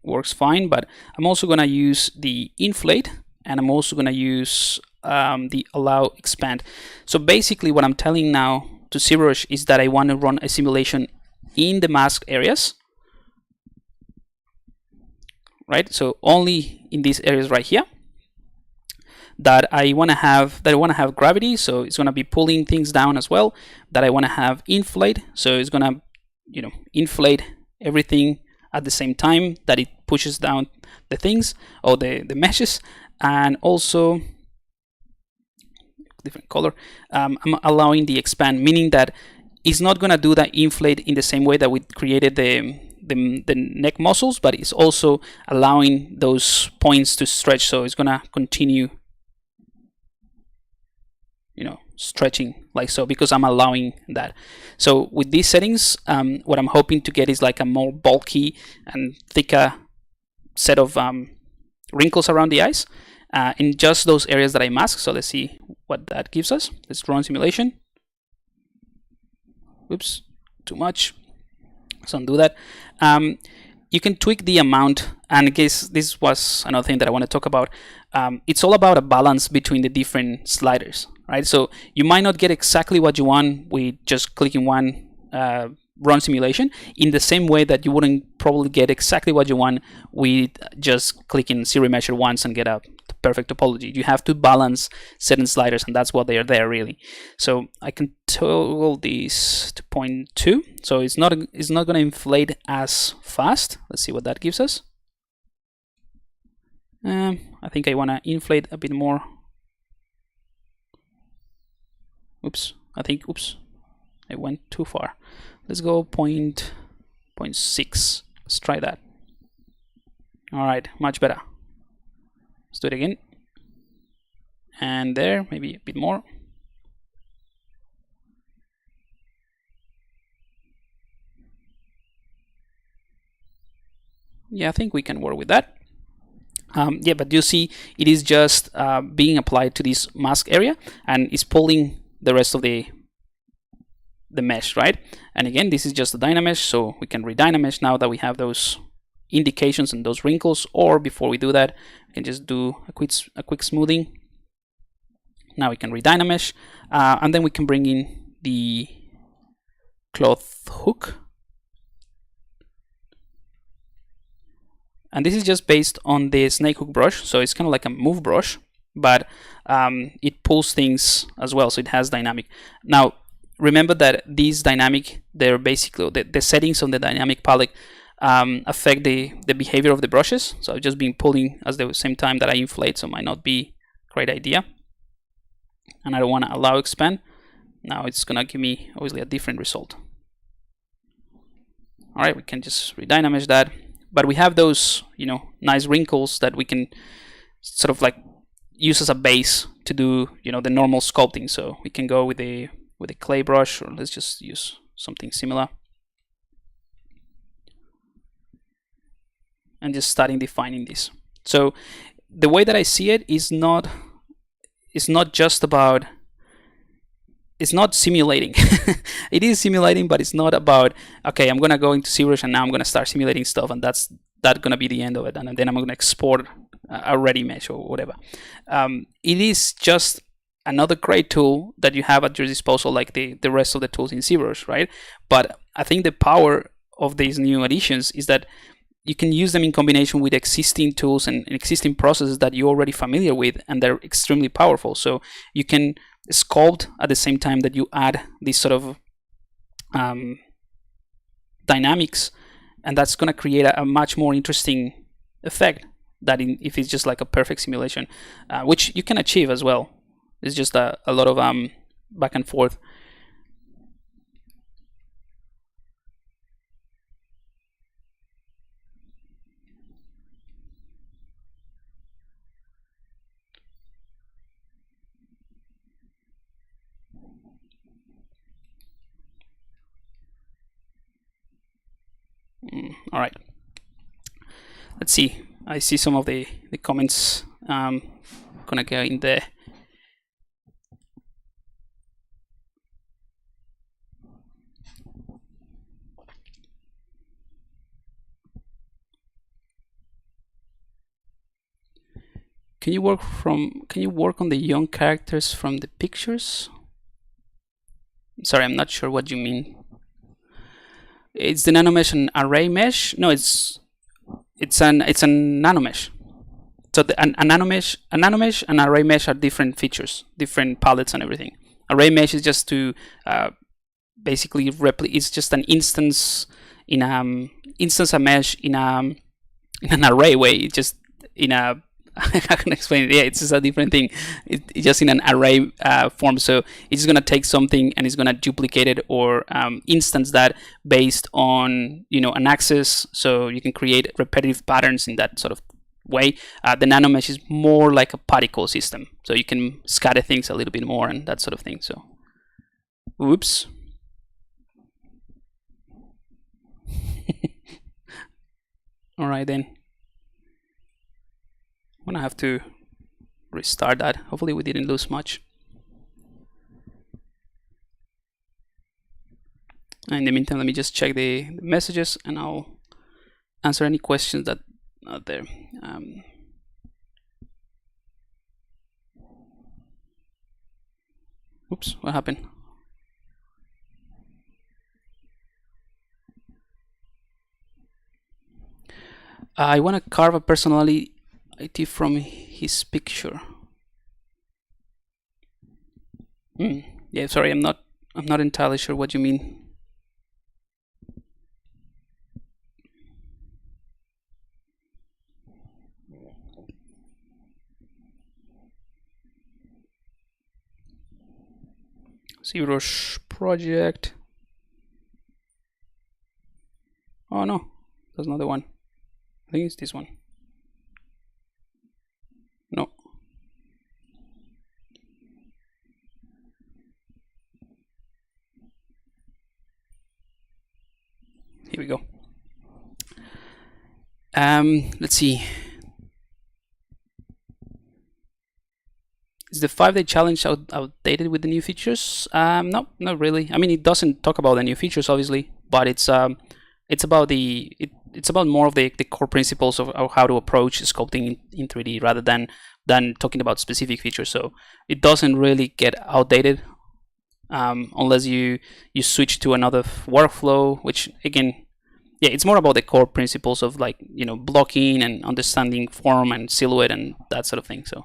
works fine. But I'm also going to use the inflate, and I'm also going to use the allow expand. So basically what I'm telling now to ZBrush is that I want to run a simulation in the mask areas, right? So only in these areas right here. that I want to have gravity, so it's going to be pulling things down as well. That I want to have inflate, so it's going to, you know, inflate everything at the same time that it pushes down the things or the meshes. And also different color, I'm allowing the expand, meaning that it's not going to do that inflate in the same way that we created the neck muscles, but it's also allowing those points to stretch, so it's going to continue, you know, stretching like so, because I'm allowing that. So with these settings, what I'm hoping to get is like a more bulky and thicker set of wrinkles around the eyes in just those areas that I mask. So let's see what that gives us. Let's run simulation. Oops, too much. So undo that. You can tweak the amount, and I guess this was another thing that I want to talk about. It's all about a balance between the different sliders, right? So you might not get exactly what you want with just clicking one run simulation, in the same way that you wouldn't probably get exactly what you want with just clicking zero measure once and get a perfect topology. You have to balance certain sliders, and that's what they are there really. So I can toggle this to 0.2, so it's not going to inflate as fast. Let's see what that gives us. I think I want to inflate a bit more. Oops, I went too far. Let's go 0.6. Let's try that. All right, much better. Let's do it again. And there, maybe a bit more. Yeah, I think we can work with that. Yeah, but you see, it is just being applied to this mask area, and it's pulling the rest of the mesh, right? And again, this is just a Dynamesh, so we can re-Dynamesh now that we have those indications and those wrinkles. Or before we do that, we can just do a quick smoothing. Now we can re-Dynamesh, and then we can bring in the cloth hook. And this is just based on the snake hook brush, so it's kind of like a move brush, but it pulls things as well, so it has dynamic. Now remember that these dynamic, they're basically the settings on the dynamic palette affect the behavior of the brushes. So I've just been pulling at the same time that I inflate, so it might not be a great idea. And I don't want to allow expand. Now it's gonna give me obviously a different result. All right, we can just re-Dynamesh that. But we have those, you know, nice wrinkles that we can sort of like use as a base to do, you know, the normal sculpting. So we can go with a clay brush, or let's just use something similar, and just starting defining this. So the way that I see it is not just about, it's not simulating. It is simulating, but it's not about, okay, I'm gonna go into ZBrush and now I'm gonna start simulating stuff, and that's gonna be the end of it, and then I'm gonna export a ready mesh or whatever. It is just another great tool that you have at your disposal, like the rest of the tools in ZBrush, right? But I think the power of these new additions is that you can use them in combination with existing tools and existing processes that you're already familiar with, and they're extremely powerful. So you can sculpt at the same time that you add this sort of dynamics, and that's going to create a much more interesting effect than if it's just like a perfect simulation, which you can achieve as well. It's just a lot of back and forth. All right, let's see. I see some of the comments. Gonna go in there. Can you work on the young characters from the pictures? Sorry, I'm not sure what you mean. It's the Nanomesh and array mesh? No, it's a Nanomesh. So a Nanomesh and Array Mesh are different features, different palettes and everything. Array Mesh is just to basically it's just an instance in a mesh in an array way. It's just in a I can explain it. Yeah, it's just a different thing. It's just in an array form. So it's gonna take something and it's gonna duplicate it or instance that based on an axis. So you can create repetitive patterns in that sort of way. The Nanomesh is more like a particle system, so you can scatter things a little bit more and that sort of thing. So, oops. All right then. I'm gonna have to restart that. Hopefully we didn't lose much. And in the meantime, let me just check the messages and I'll answer any questions that are there. Oops, what happened? I want to carve a personality from his picture. Yeah, sorry, I'm not entirely sure what you mean. ZBrush project. Oh no, that's not the one. I think it's this one. No. Here we go. Let's see. Is the 5-day challenge outdated with the new features? No, not really. I mean, it doesn't talk about the new features, obviously, but it's about it's about more of the core principles of how to approach sculpting in 3D rather than talking about specific features. So it doesn't really get outdated unless you switch to another workflow, which again, yeah, it's more about the core principles of like blocking and understanding form and silhouette and that sort of thing. So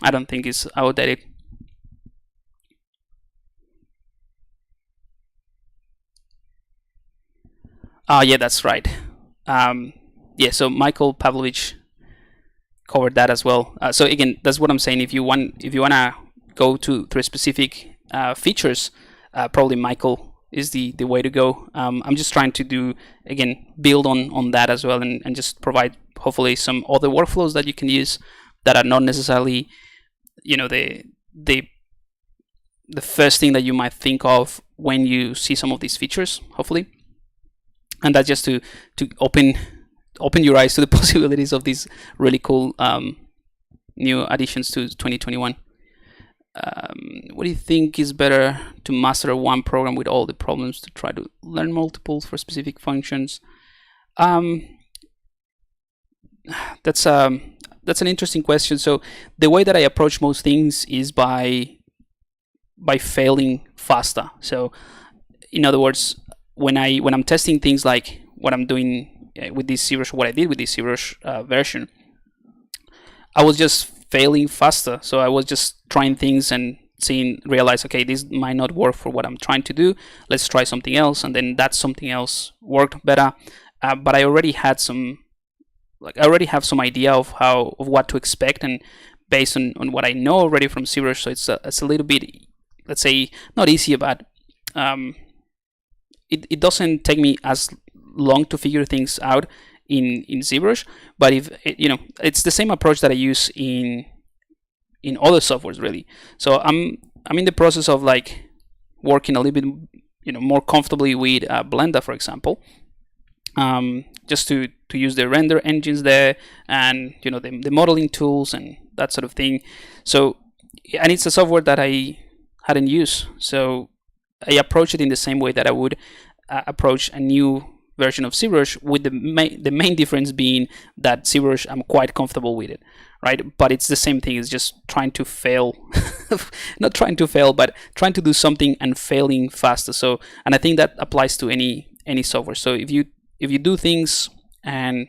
I don't think it's outdated. Yeah, that's right. Yeah, so Michael Pavlovich covered that as well. So again, that's what I'm saying. If you wanna go to specific features, probably Michael is the way to go. I'm just trying to build on that as well, and just provide hopefully some other workflows that you can use that are not necessarily the first thing that you might think of when you see some of these features, hopefully. And that's just to open your eyes to the possibilities of these really cool new additions to 2021. What do you think is better, to master one program with all the problems, to try to learn multiples for specific functions? That's an interesting question. So the way that I approach most things is by failing faster. So in other words, when I'm testing things like what I'm doing with this ZBrush, what I did with this ZBrush version, I was just failing faster. So I was just trying things and realize, okay, this might not work for what I'm trying to do. Let's try something else, and then that something else worked better. But I already had I already have some idea of what to expect, and based on what I know already from ZBrush, so it's a little bit, let's say, not easier, but it doesn't take me as long to figure things out in ZBrush. But if it's the same approach that I use in other softwares, really. So I'm in the process of like working a little bit more comfortably with Blender, for example, just to use the render engines there, and the modeling tools and that sort of thing. So, and it's a software that I hadn't used, so I approach it in the same way that I would approach a new version of ZBrush, with the main difference being that ZBrush, I'm quite comfortable with it, right? But it's the same thing. It's just trying to fail, not trying to fail, but trying to do something and failing faster. So, and I think that applies to any software. So if you do things and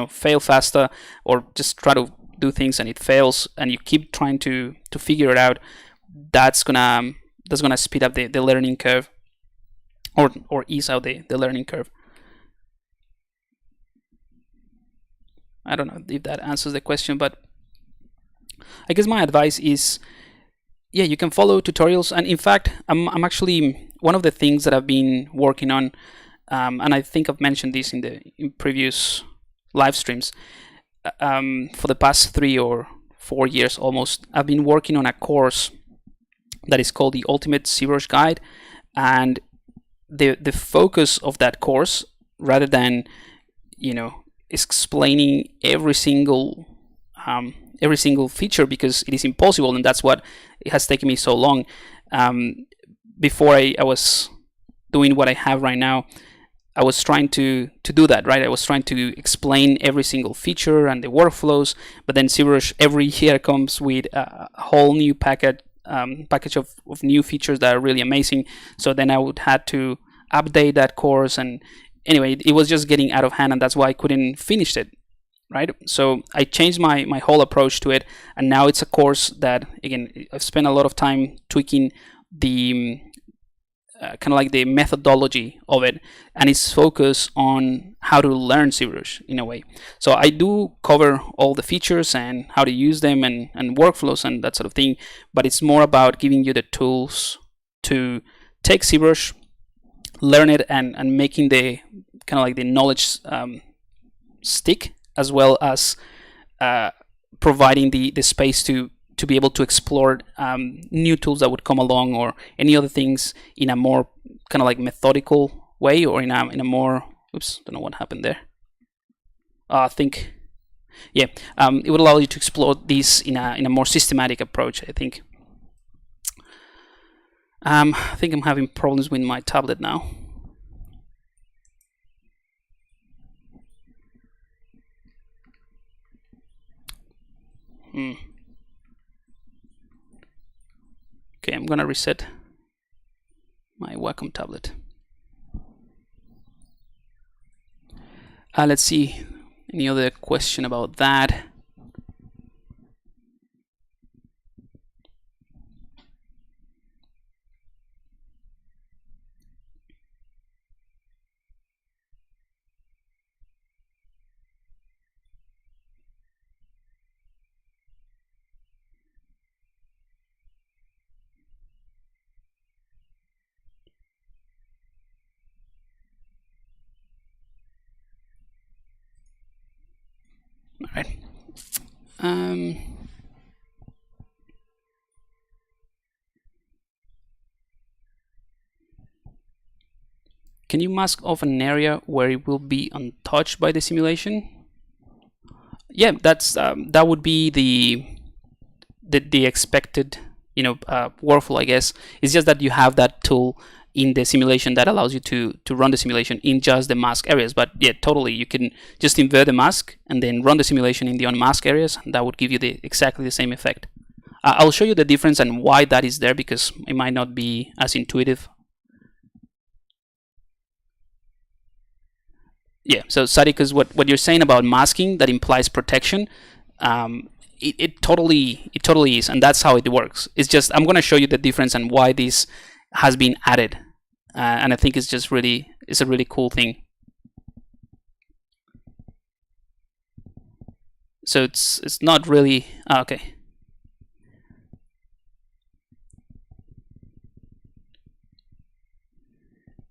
fail faster, or just try to do things and it fails, and you keep trying to figure it out, that's gonna speed up the learning curve, or ease out the learning curve. I don't know if that answers the question, but I guess my advice is, yeah, you can follow tutorials. And in fact, I'm actually, one of the things that I've been working on, and I think I've mentioned this in previous live streams, for the past 3 or 4 years almost, I've been working on a course that is called the Ultimate ZBrush Guide. And the focus of that course, rather than, you know, explaining every single feature, because it is impossible, and that's what it has taken me so long. Before I was doing what I have right now, I was trying to do that, right? I was trying to explain every single feature and the workflows, but then ZBrush every year comes with a whole new package of new features that are really amazing. So then I would have to update that course, and anyway, it was just getting out of hand, and that's why I couldn't finish it, right? So I changed my whole approach to it, and now it's a course that, again, I've spent a lot of time tweaking the kind of like the methodology of it, and it's focused on how to learn ZBrush in a way. So I do cover all the features and how to use them, and workflows and that sort of thing, but it's more about giving you the tools to take ZBrush, learn it, and making the kind of like the knowledge stick, as well as providing the space to be able to explore new tools that would come along, or any other things, in a more kind of like methodical way, or in a more, oops, don't know what happened there. I think, yeah, it would allow you to explore these in a more systematic approach, I think. I think I'm having problems with my tablet now. Okay, I'm gonna reset my Wacom tablet. Let's see, any other question about that? All right. Can you mask off an area where it will be untouched by the simulation? Yeah, that's that would be the expected, you know, workflow, I guess. It's just that you have that tool in the simulation that allows you to run the simulation in just the mask areas. But yeah, totally, you can just invert the mask and then run the simulation in the unmasked areas, and that would give you exactly the same effect. I'll show you the difference and why that is there, because it might not be as intuitive. Yeah, so Sadiq, what you're saying about masking, that implies protection, it totally is, and that's how it works. It's just, I'm going to show you the difference and why this has been added, and I think it's just it's a really cool thing. So it's not really okay.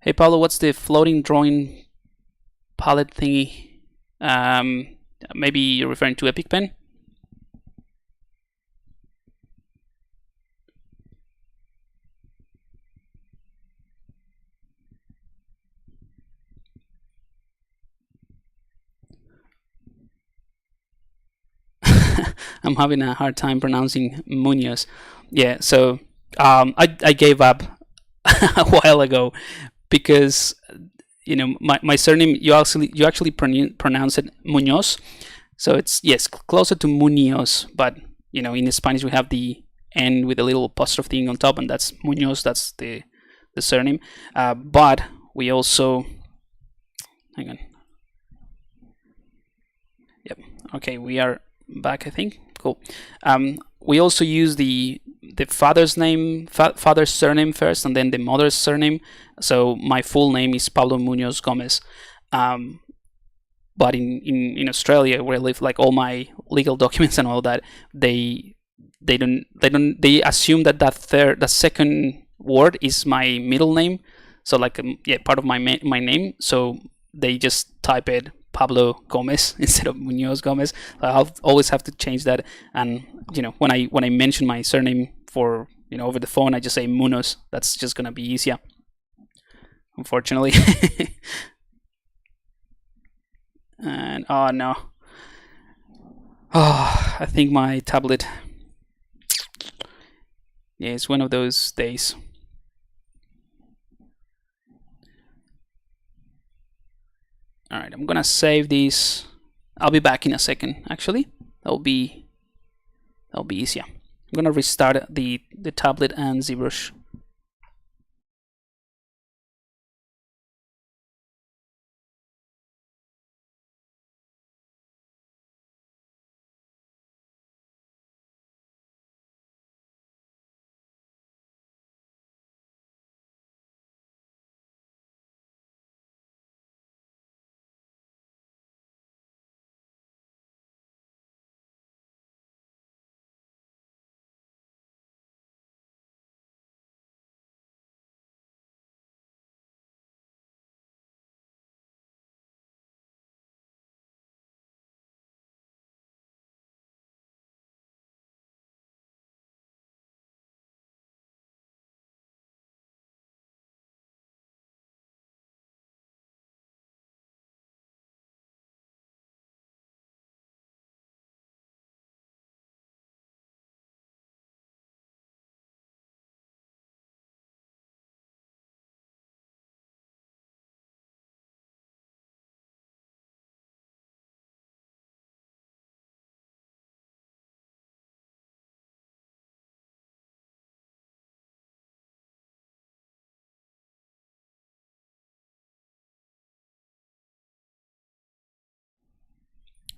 Hey Pablo, what's the floating drawing palette thingy? Maybe you're referring to Epic Pen? I'm having a hard time pronouncing Muñoz. Yeah, so I gave up a while ago, because you know, my surname, you actually pronounce it Muñoz, so it's, yes, closer to Muñoz, but you know, in Spanish we have the N with a little apostrophe thing on top, and that's Muñoz, that's the surname. But we also, hang on, yep, okay, we are back, I think. Cool. We also use the father's name, father's surname first, and then the mother's surname. So my full name is Pablo Muñoz Gómez. But in Australia, where I live, like all my legal documents and all that, they assume that second word is my middle name. So like part of my name. So they just type it Pablo Gómez instead of Muñoz Gómez. I'll always have to change that. And when I mention my surname for over the phone, I just say Muñoz. That's just gonna be easier, unfortunately. And oh no, I think my tablet. Yeah, it's one of those days. All right, I'm gonna save this. I'll be back in a second. Actually, that'll be easier. I'm gonna restart the tablet and ZBrush.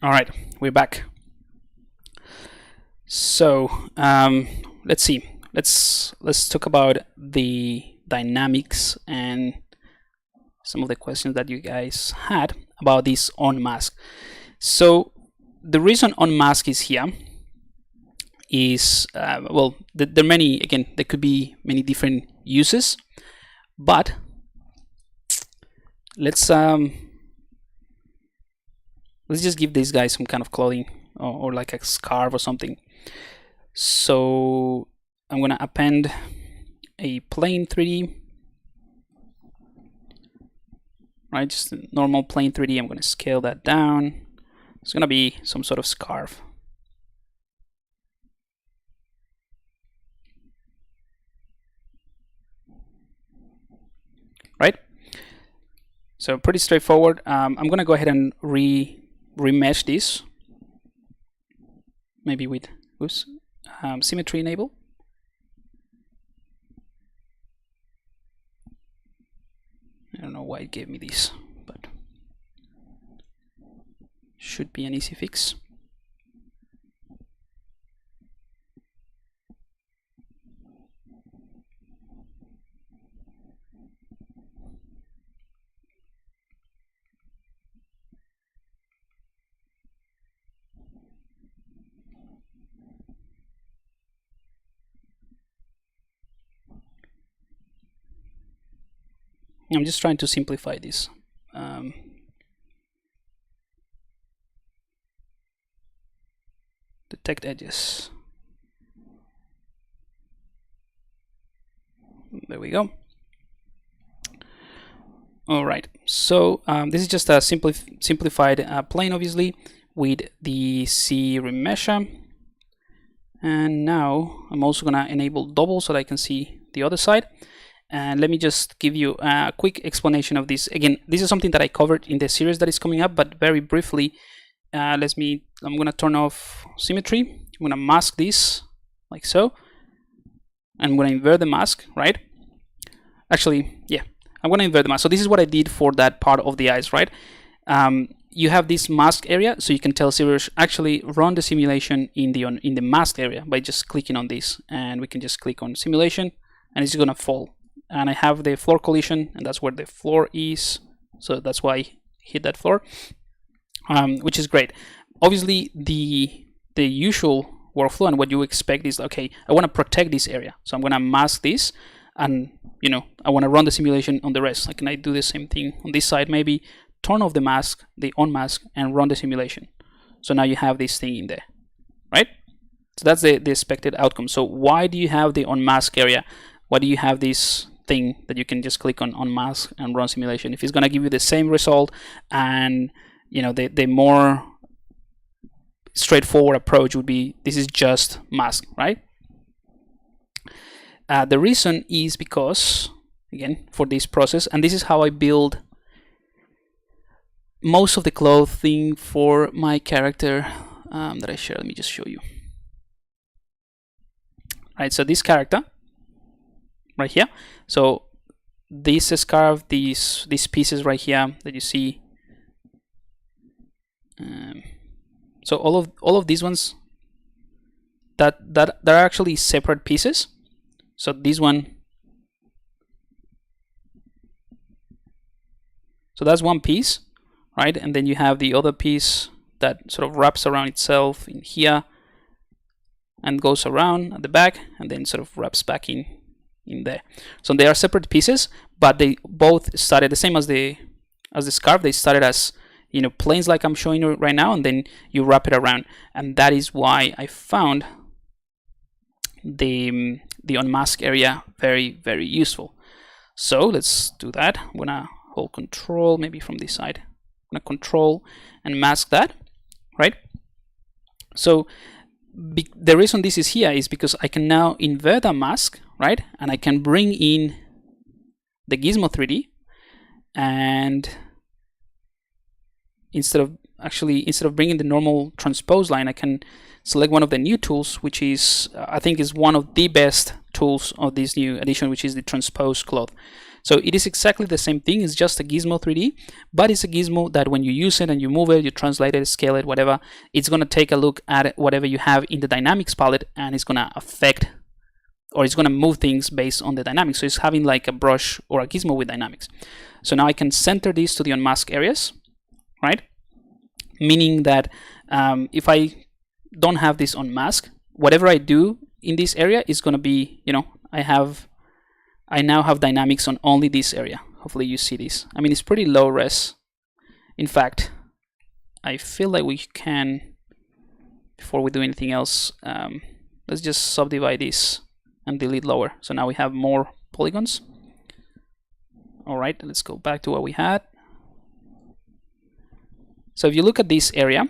All right, we're back. So let's see. Let's talk about the dynamics and some of the questions that you guys had about this on mask. So the reason on mask is here is well, there are many. Again, there could be many different uses, but let's just give this guy some kind of clothing or like a scarf or something. So I'm gonna append a plain 3D, right? Just a normal plain 3D. I'm gonna scale that down. It's gonna be some sort of scarf. Right? So pretty straightforward. I'm gonna go ahead and remesh this, maybe with symmetry enable. I don't know why it gave me this, but should be an easy fix. I'm just trying to simplify this. Detect edges. There we go. All right, so this is just a simplified plane, obviously, with the C remesher. And now I'm also gonna enable double so that I can see the other side. And let me just give you a quick explanation of this. Again, this is something that I covered in the series that is coming up, but very briefly, I'm gonna turn off symmetry. I'm gonna mask this like so. I'm gonna invert the mask, right? Actually, yeah, I'm gonna invert the mask. So this is what I did for that part of the eyes, right? you have this mask area, so you can tell ZBrush actually run the simulation in the mask area by just clicking on this, and we can just click on simulation, and it's gonna fall. And I have the floor collision, and that's where the floor is, so that's why I hit that floor, which is great. Obviously, the usual workflow and what you expect is, okay, I want to protect this area, so I'm gonna mask this, and I want to run the simulation on the rest. Like, can I do the same thing on this side? Maybe turn off the mask, the on mask, and run the simulation. So now you have this thing in there, right? So that's the expected outcome. So why do you have the on mask area? Why do you have this thing that you can just click on mask and run simulation if it's going to give you the same result? And the more straightforward approach would be, this is just mask, right? The reason is because, again, for this process, and this is how I build most of the clothing for my character that I share. Let me just show you. Right, so this character right here, so this scarf, these pieces right here that you see, so all of these ones that are actually separate pieces. So this one, so that's one piece, right? And then you have the other piece that sort of wraps around itself in here and goes around at the back, and then sort of wraps back in there. So they are separate pieces, but they both started the same as the scarf. They started as planes, like I'm showing you right now, and then you wrap it around. And that is why I found the unmask area very, very useful. So let's do that. I'm gonna hold control, maybe from this side. I'm gonna control and mask that, right? So the reason this is here is because I can now invert a mask, right? And I can bring in the Gizmo 3D, and instead of bringing the normal transpose line, I can select one of the new tools, which is I think is one of the best tools of this new edition, which is the transpose cloth. So it is exactly the same thing. It's just a Gizmo 3D, but it's a Gizmo that when you use it and you move it, you translate it, scale it, whatever, it's going to take a look at whatever you have in the dynamics palette, and it's going to affect, or it's going to move things based on the dynamics. So it's having like a brush or a Gizmo with dynamics. So now I can center this to the unmask areas, right? Meaning that if I don't have this unmask, whatever I do in this area is going to be, I now have dynamics on only this area. Hopefully you see this. I mean, it's pretty low res. In fact, I feel like we can, before we do anything else, let's just subdivide this and delete lower. So now we have more polygons. All right, let's go back to what we had. So if you look at this area,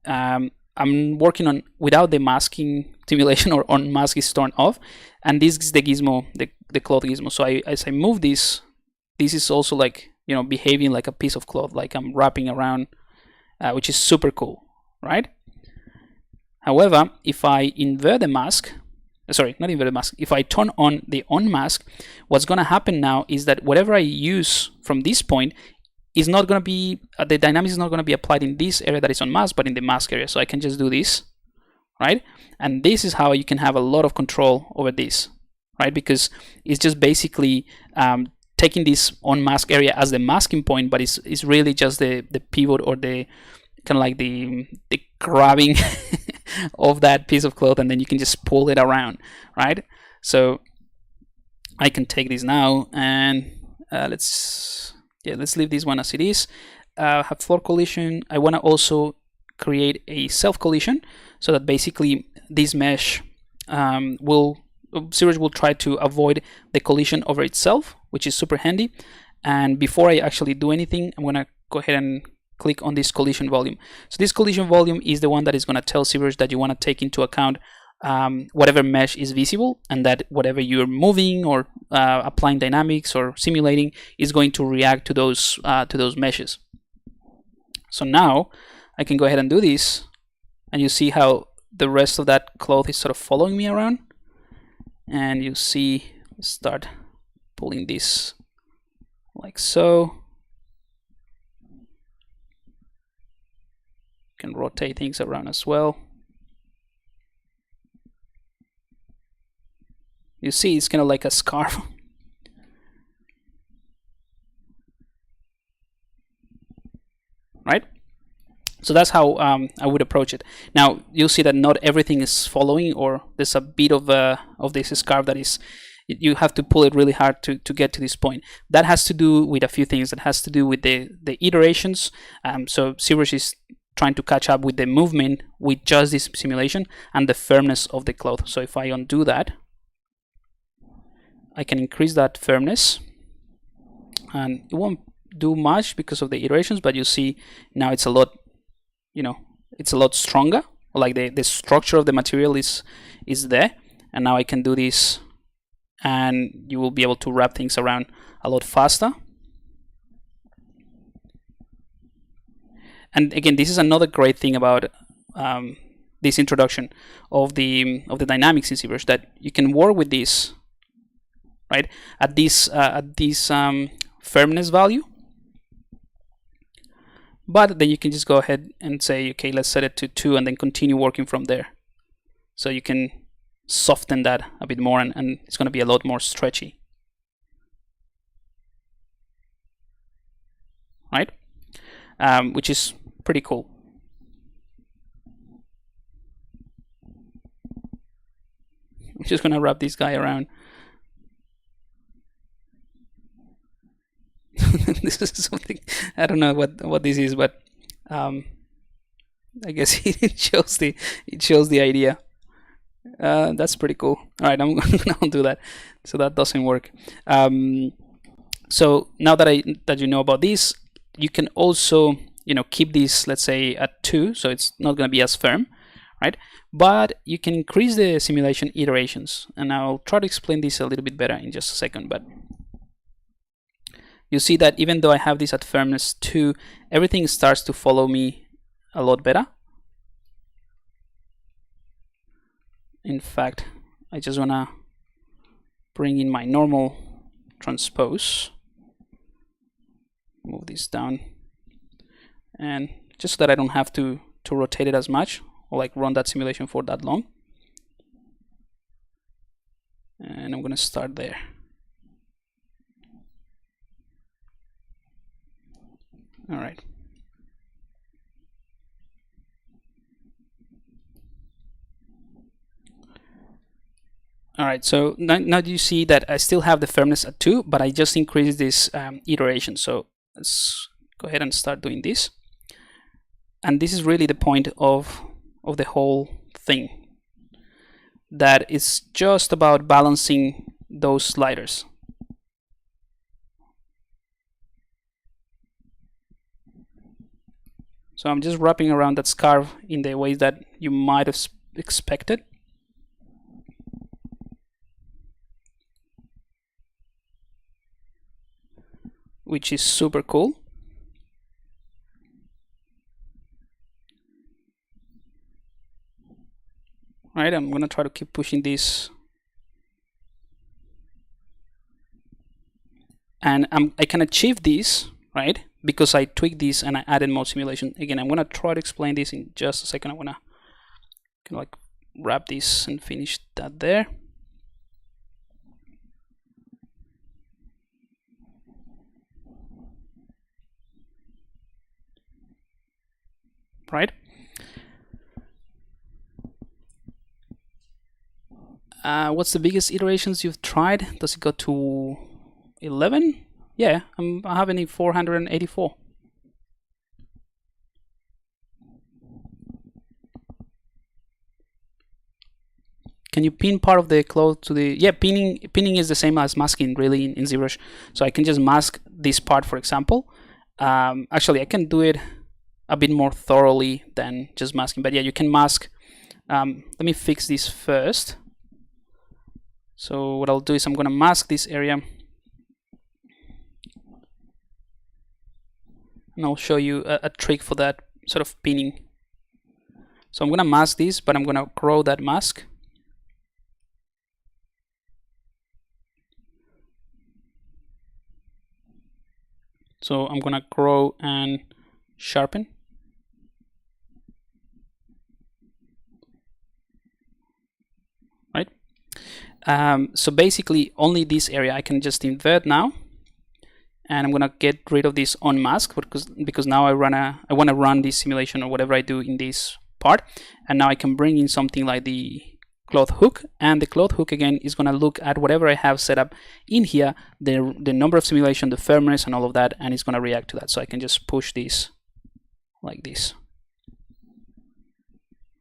I'm working on without the masking simulation, or on mask is turned off, and this is the gizmo, the cloth gizmo. So as I move this is also like behaving like a piece of cloth, like I'm wrapping around, which is super cool, right? However, if I invert the mask, sorry, not invert the mask, if I turn on the on mask, what's going to happen now is that whatever I use from this point is not going to be, the dynamics is not going to be applied in this area that is on mask, but in the mask area. So I can just do this, right? And this is how you can have a lot of control over this, right? Because it's just basically taking this on mask area as the masking point, but it's really just the pivot, or the kind of like the grabbing of that piece of cloth, and then you can just pull it around, right? So I can take this now, and let's leave this one as it is. Have floor collision. I want to also create a self collision, so that basically this mesh ZBrush will try to avoid the collision over itself, which is super handy. And before I actually do anything, I'm going to go ahead and click on this collision volume. So this collision volume is the one that is going to tell ZBrush that you want to take into account whatever mesh is visible, and that whatever you're moving or applying dynamics or simulating is going to react to those meshes. So now I can go ahead and do this, and you see how the rest of that cloth is sort of following me around, and you see, start pulling this like so. rotate things around as well. You see, it's kind of like a scarf. Right? So that's how I would approach it. Now you'll see that not everything is following, or there's a bit of this scarf that is, you have to pull it really hard to get to this point. That has to do with a few things. That has to do with the iterations. So ZBrush is trying to catch up with the movement with just this simulation and the firmness of the cloth. So if I undo that, I can increase that firmness, and it won't do much because of the iterations, but you see now it's a lot, it's a lot stronger. Like the structure of the material is there, and now I can do this, and you will be able to wrap things around a lot faster. And again, this is another great thing about this introduction of the dynamics in ZBrush, that you can work with this right at this firmness value. But then you can just go ahead and say, okay, let's set it to 2, and then continue working from there. So you can soften that a bit more, and it's going to be a lot more stretchy. Right? Which is pretty cool. I'm just going to wrap this guy around. This is something, I don't know what this is, but I guess it shows the idea. That's pretty cool. All right, I'm gonna do that. So that doesn't work. So now that you know about this, you can also keep this, let's say, at 2, so it's not going to be as firm, right? But you can increase the simulation iterations, and I'll try to explain this a little bit better in just a second. But you see that even though I have this at firmness 2, everything starts to follow me a lot better. In fact, I just want to bring in my normal transpose, move this down, and just so that I don't have to rotate it as much, or like run that simulation for that long. And I'm going to start there. All right. All right, so now you see that I still have the firmness at 2, but I just increased this iteration. So let's go ahead and start doing this. And this is really the point of the whole thing, that it's just about balancing those sliders. So I'm just wrapping around that scarf in the ways that you might have expected. Which is super cool. Right, I'm gonna try to keep pushing this. And I can achieve this, right? Because I tweaked this and I added more simulation. Again, I'm gonna try to explain this in just a second. I wanna kind of like wrap this and finish that there. Right? What's the biggest iterations you've tried? Does it go to 11? Yeah, I'm having 484. Can you pin part of the cloth to the... Yeah, pinning is the same as masking, really, in ZBrush. So I can just mask this part, for example. Actually, I can do it a bit more thoroughly than just masking. But yeah, you can mask. Let me fix this first. So what I'll do is I'm going to mask this area. And I'll show you a trick for that sort of pinning. So I'm going to mask this, but I'm going to grow that mask. So I'm going to grow and sharpen. So basically only this area I can just invert now, and I'm gonna get rid of this on mask because now I want to run this simulation or whatever I do in this part, and now I can bring in something like the cloth hook, and the cloth hook again is going to look at whatever I have set up in here, the number of simulation, the firmness, and all of that, and it's going to react to that. So I can just push this like this.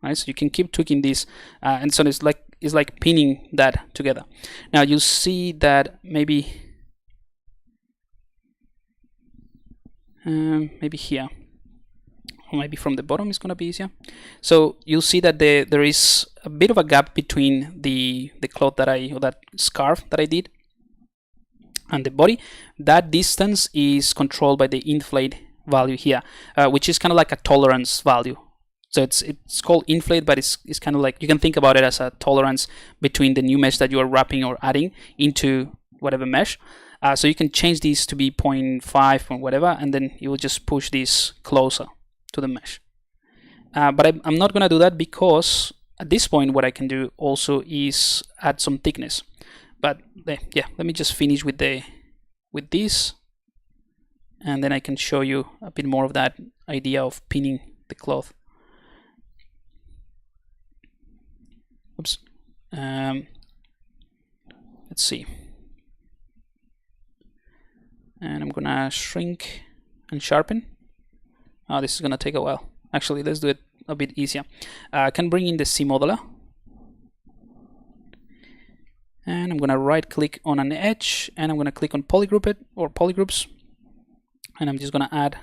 Right, so you can keep tweaking this, and so it's like pinning that together. Now you see that maybe here, or maybe from the bottom is going to be easier. So you'll see that there is a bit of a gap between the cloth that or that scarf that I did and the body. That distance is controlled by the inflate value here, which is kind of like a tolerance value. So it's called inflate, but it's kind of like, you can think about it as a tolerance between the new mesh that you are wrapping or adding into whatever mesh. So you can change these to be 0.5 or whatever, and then you will just push this closer to the mesh. But I'm not going to do that, because at this point what I can do also is add some thickness. But yeah, let me just finish with this, and then I can show you a bit more of that idea of pinning the cloth. Oops. Let's see. And I'm gonna shrink and sharpen. Oh, this is gonna take a while. Actually, let's do it a bit easier. I can bring in the C modeler, and I'm gonna right click on an edge, and I'm gonna click on polygroup it, or polygroups, and I'm just gonna add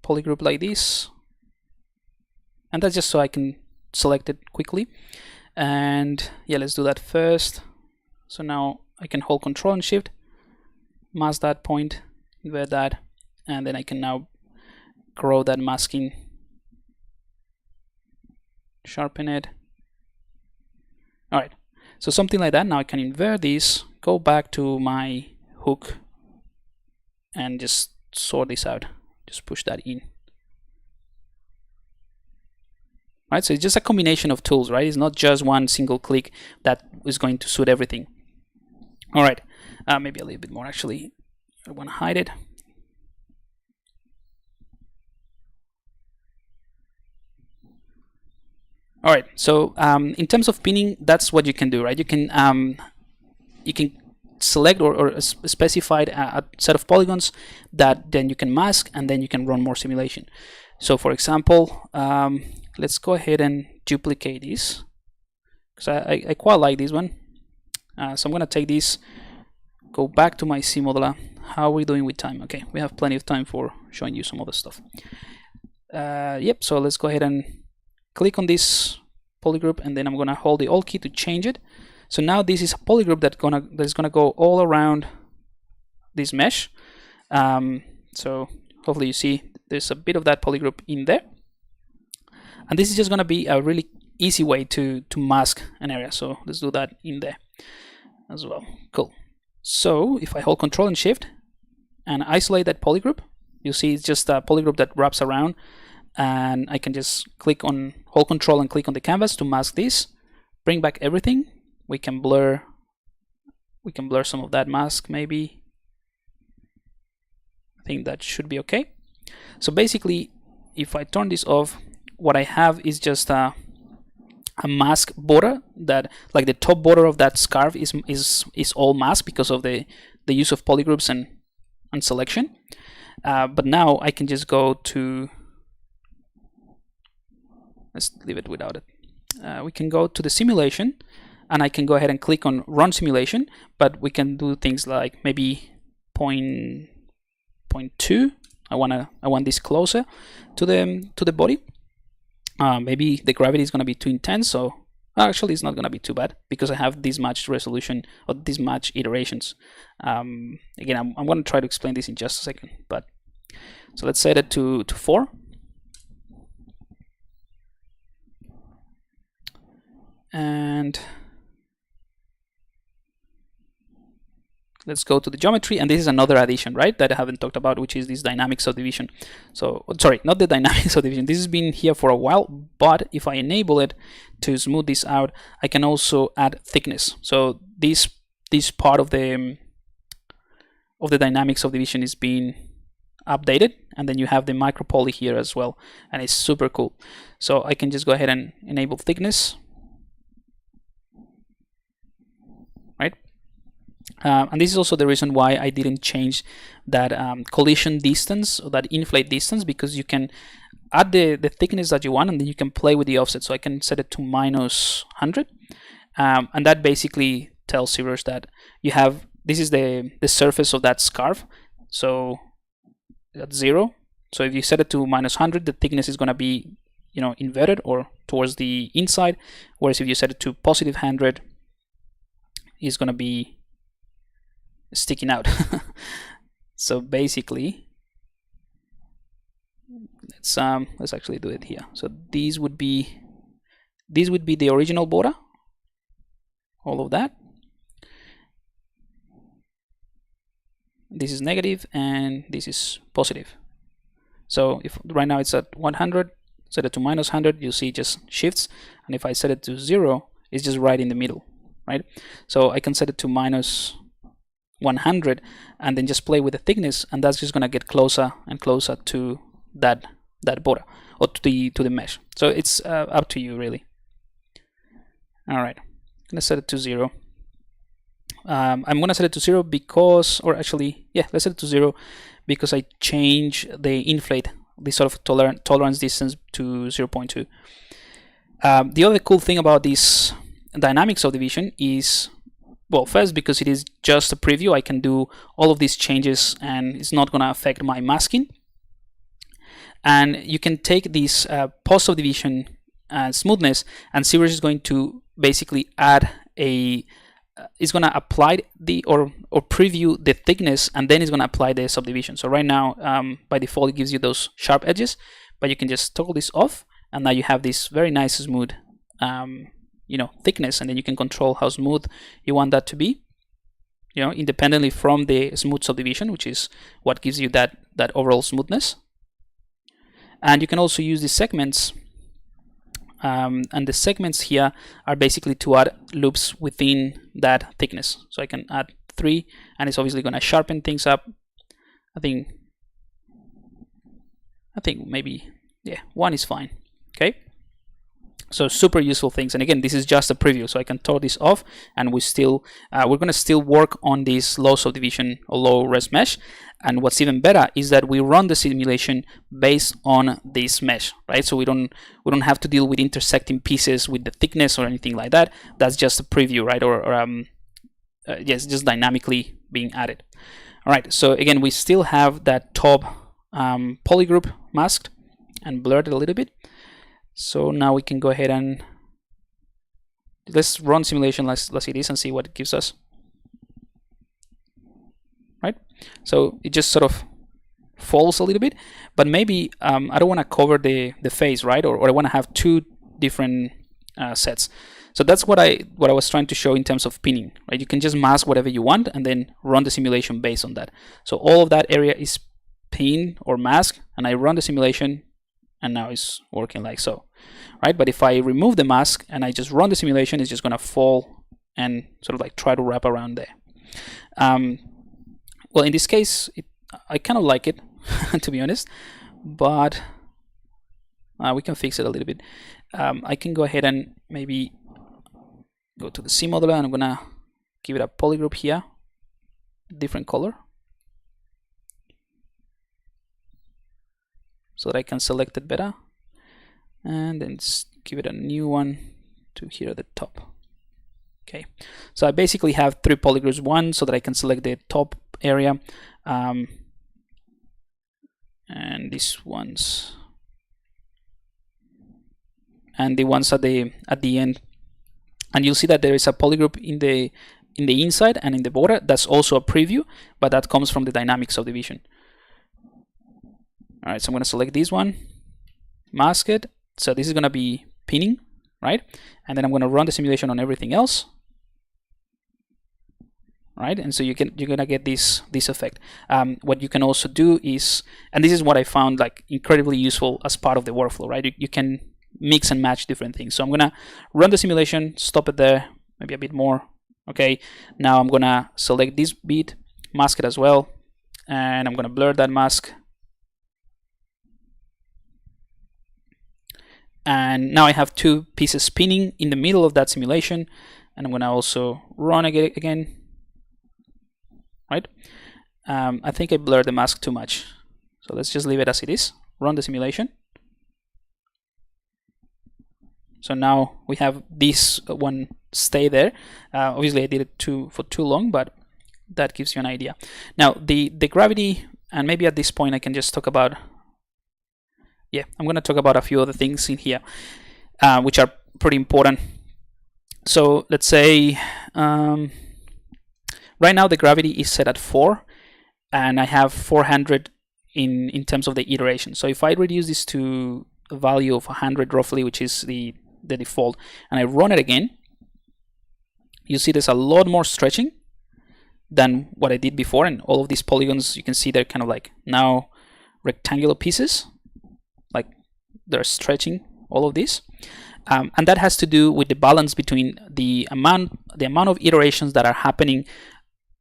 polygroup like this, and that's just so I can select it quickly. And yeah, let's do that first. So now I can hold Control and Shift, mask that point, invert that, and then I can now grow that masking, sharpen it. All right, so something like that. Now I can invert this, go back to my hook, and just sort this out. Just push that in. Right, so it's just a combination of tools, right? It's not just one single click that is going to suit everything. All right, maybe a little bit more actually. I want to hide it. All right, so in terms of pinning, that's what you can do, right? You can select or specify a set of polygons that then you can mask, and then you can run more simulation. So for example, let's go ahead and duplicate this, because I quite like this one. So I'm going to take this, go back to my C modeler. How are we doing with time? Okay, we have plenty of time for showing you some other stuff. Yep, so let's go ahead and click on this polygroup, and then I'm going to hold the Alt key to change it. So now this is a polygroup that's gonna go all around this mesh. So hopefully you see there's a bit of that polygroup in there. And this is just gonna be a really easy way to mask an area. So let's do that in there as well. Cool. So if I hold Control and Shift and isolate that polygroup, you'll see it's just a polygroup that wraps around, and I can just hold Control and click on the canvas to mask this, bring back everything. We can blur some of that mask maybe. I think that should be okay. So basically, if I turn this off, what I have is just a mask border, that like the top border of that scarf is all masked because of the use of polygroups and selection. But now I can just go to, let's leave it without it. We can go to the simulation, and I can go ahead and click on Run Simulation, but we can do things like maybe 0.2. I want this closer to the body. Maybe the gravity is going to be too intense, so actually it's not going to be too bad because I have this much resolution or this much iterations. Again, I'm going to try to explain this in just a second. But so let's set it to 4. And let's go to the geometry, and this is another addition, right, that I haven't talked about, which is this dynamic subdivision. So sorry, not the dynamic subdivision, this has been here for a while, but if I enable it to smooth this out, I can also add thickness. So this part of the dynamic subdivision is being updated, and then you have the micro poly here as well, and it's super cool. So I can just go ahead and enable thickness, right? And this is also the reason why I didn't change that collision distance or that inflate distance, because you can add the thickness that you want, and then you can play with the offset. So I can set it to -100, and that basically tells ZBrush that you have, this is the surface of that scarf, so that's 0. So if you set it to -100, the thickness is going to be, you know, inverted or towards the inside, whereas if you set it to +100, it's going to be sticking out. So basically, let's actually do it here. So these would be the original border, all of that. This is negative and this is positive. So if right now it's at 100, set it to -100, you'll see it just shifts, and if I set it to 0, it's just right in the middle, right? So I can set it to -100 and then just play with the thickness, and that's just gonna get closer and closer to that border, or to the mesh. So it's up to you, really. All right, I'm gonna set it to 0. I'm gonna set it to 0 because, or actually, yeah, let's set it to 0 because I change the inflate, this sort of tolerance distance to 0.2. The other cool thing about this dynamic subdivision is, well, first, because it is just a preview, I can do all of these changes and it's not gonna affect my masking. And you can take this post subdivision smoothness, and ZBrush is going to basically add a it's going to apply the or preview the thickness, and then it's going to apply the subdivision. So right now, by default, it gives you those sharp edges, but you can just toggle this off, and now you have this very nice smooth, you know, thickness, and then you can control how smooth you want that to be, you know, independently from the smooth subdivision, which is what gives you that overall smoothness. And you can also use the segments. And the segments here are basically to add loops within that thickness. So I can add 3, and it's obviously going to sharpen things up. I think maybe, yeah, 1 is fine. Okay, so super useful things. And again, this is just a preview, so I can turn this off, and we're going to still work on this low subdivision or low res mesh. And what's even better is that we run the simulation based on this mesh, right? So we don't have to deal with intersecting pieces with the thickness or anything like that. That's just a preview, right? Yes, just dynamically being added. All right. So again, we still have that top polygroup masked and blurred a little bit. So now we can go ahead and let's run simulation. Let's see this and see what it gives us. Right, so it just sort of falls a little bit, but maybe I don't want to cover the face, right? Or I want to have 2 different sets. So that's what I was trying to show in terms of pinning, right? You can just mask whatever you want and then run the simulation based on that. So all of that area is pinned or masked, and I run the simulation, and now it's working like so, right? But if I remove the mask and I just run the simulation, it's just gonna fall and sort of like try to wrap around there. Well, in this case, I kind of like it, to be honest, but we can fix it a little bit. I can go ahead and maybe go to the C modeler, and I'm gonna give it a polygroup here, different color, so that I can select it better, and then give it a new one to here at the top. Okay, so I basically have 3 polygroups, one so that I can select the top area, and these ones, and the ones at the end. And you'll see that there is a polygroup in the inside and in the border. That's also a preview, but that comes from the dynamic subdivision. All right, so I'm going to select this one, mask it. So this is going to be pinning, right? And then I'm going to run the simulation on everything else. right? And so you're gonna get this effect. What you can also do is, and this is what I found like incredibly useful as part of the workflow, right? You can mix and match different things. So I'm gonna run the simulation, stop it there, maybe a bit more. Okay, now I'm gonna select this bead, mask it as well, and I'm gonna blur that mask. And now I have two pieces spinning in the middle of that simulation, and I'm gonna also run it again. Right? I think I blurred the mask too much, so let's just leave it as it is. Run the simulation. So now we have this one stay there. Obviously I did it for too long, but that gives you an idea. Now the gravity, and maybe at this point I can just talk about, yeah, I'm going to talk about a few other things in here, which are pretty important. So let's say right now the gravity is set at 4, and I have 400 in terms of the iteration. So if I reduce this to a value of 100 roughly, which is the default, and I run it again, you see there's a lot more stretching than what I did before, and all of these polygons, you can see they're kind of like now rectangular pieces, like they're stretching all of this. And that has to do with the balance between the amount of iterations that are happening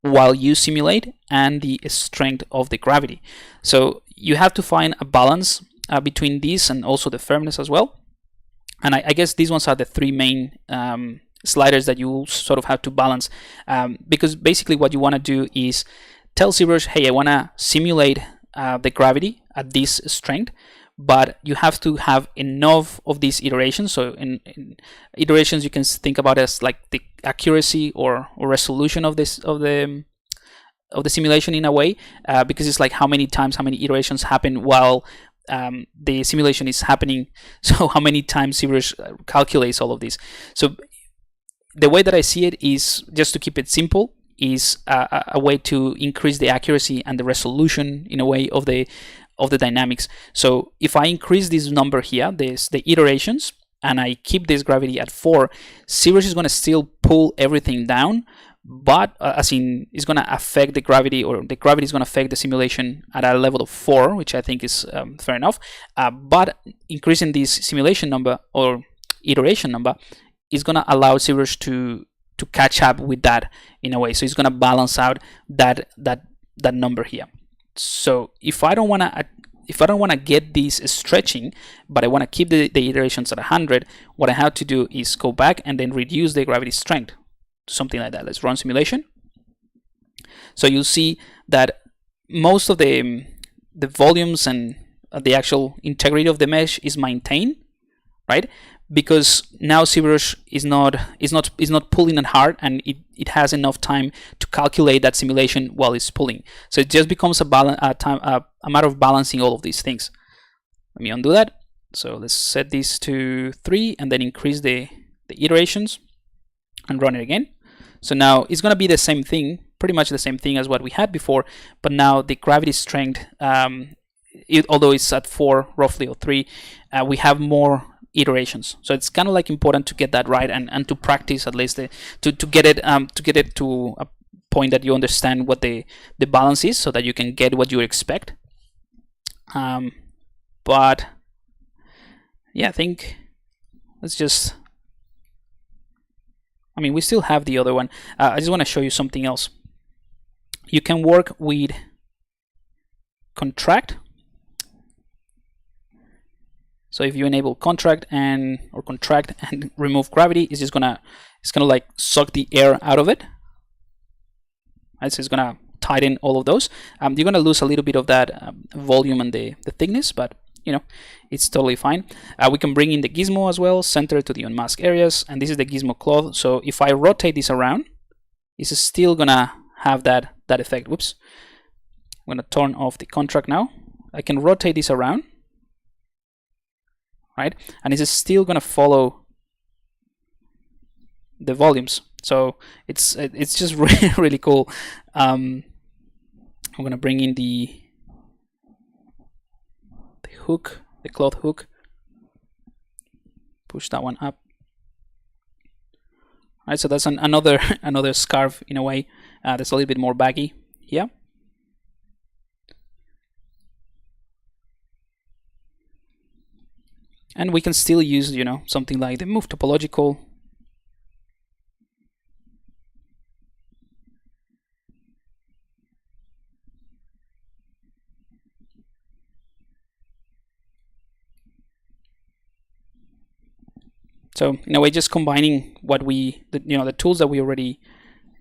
while you simulate and the strength of the gravity. So you have to find a balance between these and also the firmness as well. And I guess these ones are the three main sliders that you sort of have to balance, because basically what you want to do is tell ZBrush, hey, I want to simulate the gravity at this strength, but you have to have enough of these iterations. So in iterations, you can think about it as like the accuracy or resolution of the simulation in a way, because it's like how many iterations happen while the simulation is happening. So how many times ZBrush calculates all of this. So the way that I see it is, just to keep it simple, is a way to increase the accuracy and the resolution in a way of the dynamics. So if I increase this number here, the iterations, and I keep this gravity at 4, ZBrush is going to still pull everything down, but as in it's going to affect the gravity, or the gravity is going to affect the simulation at a level of 4, which I think is fair enough. But increasing this simulation number or iteration number is going to allow ZBrush to catch up with that in a way. So it's going to balance out that number here. So if I don't want to get this stretching, but I want to keep the iterations at 100, what I have to do is go back and then reduce the gravity strength to something like that. Let's run simulation. So you'll see that most of the volumes and the actual integrity of the mesh is maintained, right? Because now ZBrush is not pulling it hard, and it has enough time to calculate that simulation while it's pulling. So it just becomes a matter of balancing all of these things. Let me undo that. So let's set this to 3 and then increase the iterations and run it again. So now it's going to be the same thing, pretty much the same thing as what we had before, but now the gravity strength, although it's at 4 roughly, or 3, we have more iterations. So it's kind of like important to get that right, and to practice at least to get it to a point that you understand what the balance is, so that you can get what you expect. But yeah, I think let's just, I mean, we still have the other one. I just want to show you something else. You can work with contract. So if you enable contract and remove gravity, it's gonna like suck the air out of it. Right? So it's gonna tighten all of those. You're gonna lose a little bit of that volume and the thickness, but you know, it's totally fine. We can bring in the gizmo as well, center to the unmasked areas, and this is the gizmo cloth. So if I rotate this around, it's still gonna have that effect. Whoops. I'm gonna turn off the contract now. I can rotate this around. Right, and it's still going to follow the volumes, so it's just really, really cool. I'm going to bring in the hook, the cloth hook, push that one up, Right, so that's another another scarf in a way. That's a little bit more baggy here. And we can still use, you know, something like the move topological. So in a way, just combining what the tools that we already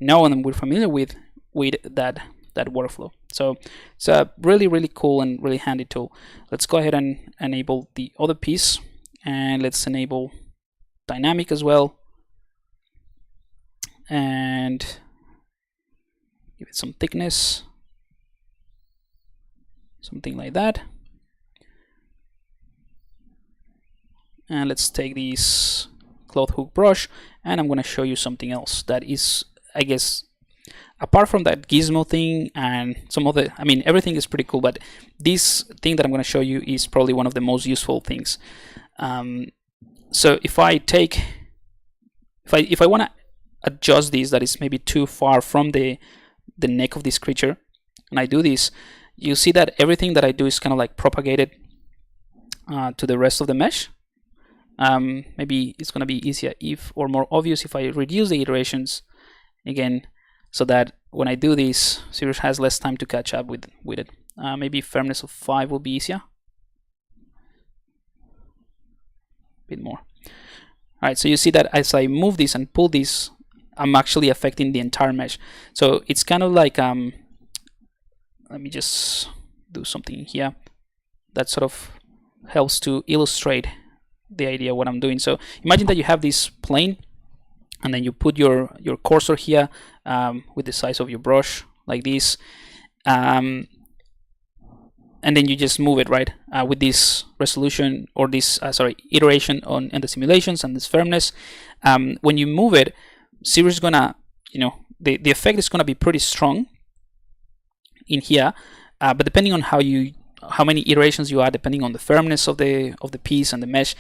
know and we're familiar with that workflow. So it's a really cool and really handy tool. Let's go ahead and enable the other piece, and let's enable dynamic as well, and give it some thickness, something like that. And let's take this cloth hook brush, and I'm going to show you something else that is, I guess, apart from that gizmo thing and some other, I mean, everything is pretty cool, but this thing that I'm going to show you is probably one of the most useful things. So if I want to adjust this, that is maybe too far from the neck of this creature, and I do this, you see that everything that I do is kind of like propagated to the rest of the mesh. Maybe it's going to be easier or more obvious if I reduce the iterations again, so that when I do this, ZBrush has less time to catch up with it. Maybe firmness of 5 will be easier. A bit more. All right, so you see that as I move this and pull this, I'm actually affecting the entire mesh. So it's kind of like, let me just do something here that sort of helps to illustrate the idea of what I'm doing. So imagine that you have this plane, and then you put your cursor here with the size of your brush like this, and then you just move it, right, with this resolution or this iteration on the simulations and this firmness. When you move it, ZBrush is gonna, the effect is gonna be pretty strong in here, but depending on how many iterations you add, depending on the firmness of the piece and the mesh,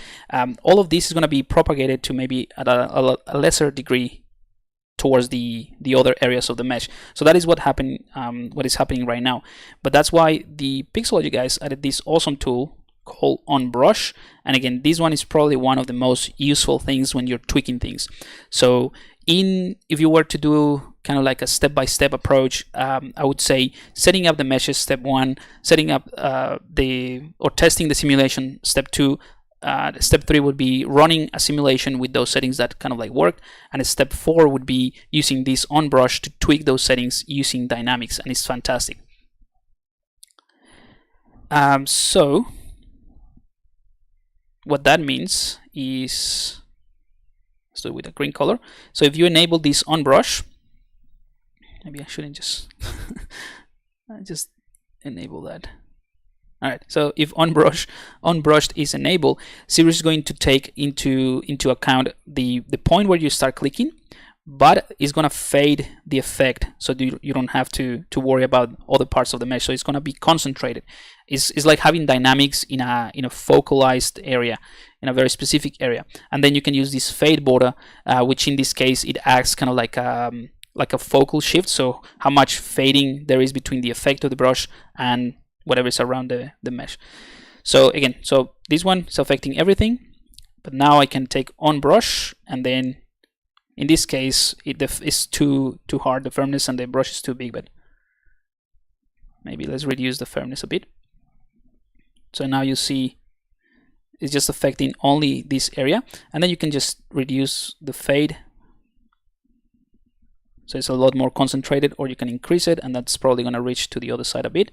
all of this is going to be propagated to maybe at a lesser degree towards the other areas of the mesh. So that is what is happening right now. But that's why the Pixologic guys added this awesome tool called OnBrush, and again, this one is probably one of the most useful things when you're tweaking things. So if you were to do kind of like a step-by-step approach, I would say setting up the meshes, step 1, setting up or testing the simulation, step 2, step 3 would be running a simulation with those settings that kind of like work, and step 4 would be using this OnBrush to tweak those settings using dynamics, and it's fantastic. So what that means is, let's do it with a green color. So if you enable this OnBrush, maybe I shouldn't just just enable that. All right, so if OnBrushed is enabled, ZBrush is going to take into account the point where you start clicking, but it's going to fade the effect, so you don't have to worry about other parts of the mesh. So it's going to be concentrated. It's like having dynamics in a focalized area, in a very specific area, and then you can use this fade border, which in this case it acts kind of like a focal shift. So how much fading there is between the effect of the brush and whatever is around the mesh. So again, so this one is affecting everything, but now I can take OnBrush, and then in this case it is too hard, the firmness, and the brush is too big, but maybe let's reduce the firmness a bit. So now you see it's just affecting only this area, and then you can just reduce the fade, so it's a lot more concentrated, or you can increase it, and that's probably going to reach to the other side a bit.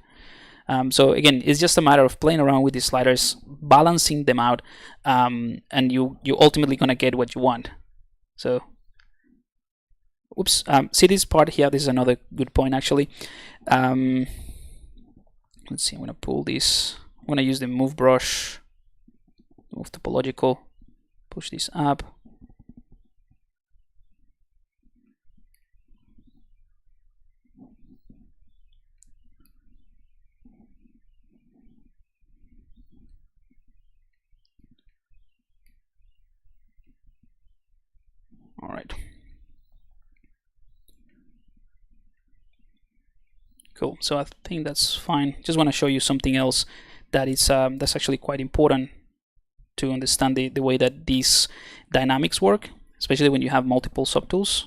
So again, it's just a matter of playing around with these sliders, balancing them out, and you're ultimately going to get what you want. So oops, see this part here, this is another good point actually. Let's see, I'm going to pull this, I'm going to use the move brush, move topological, push this up. All right, Cool. So I think that's fine. Just want to show you something else that is that's actually quite important to understand the way that these dynamics work, especially when you have multiple subtools.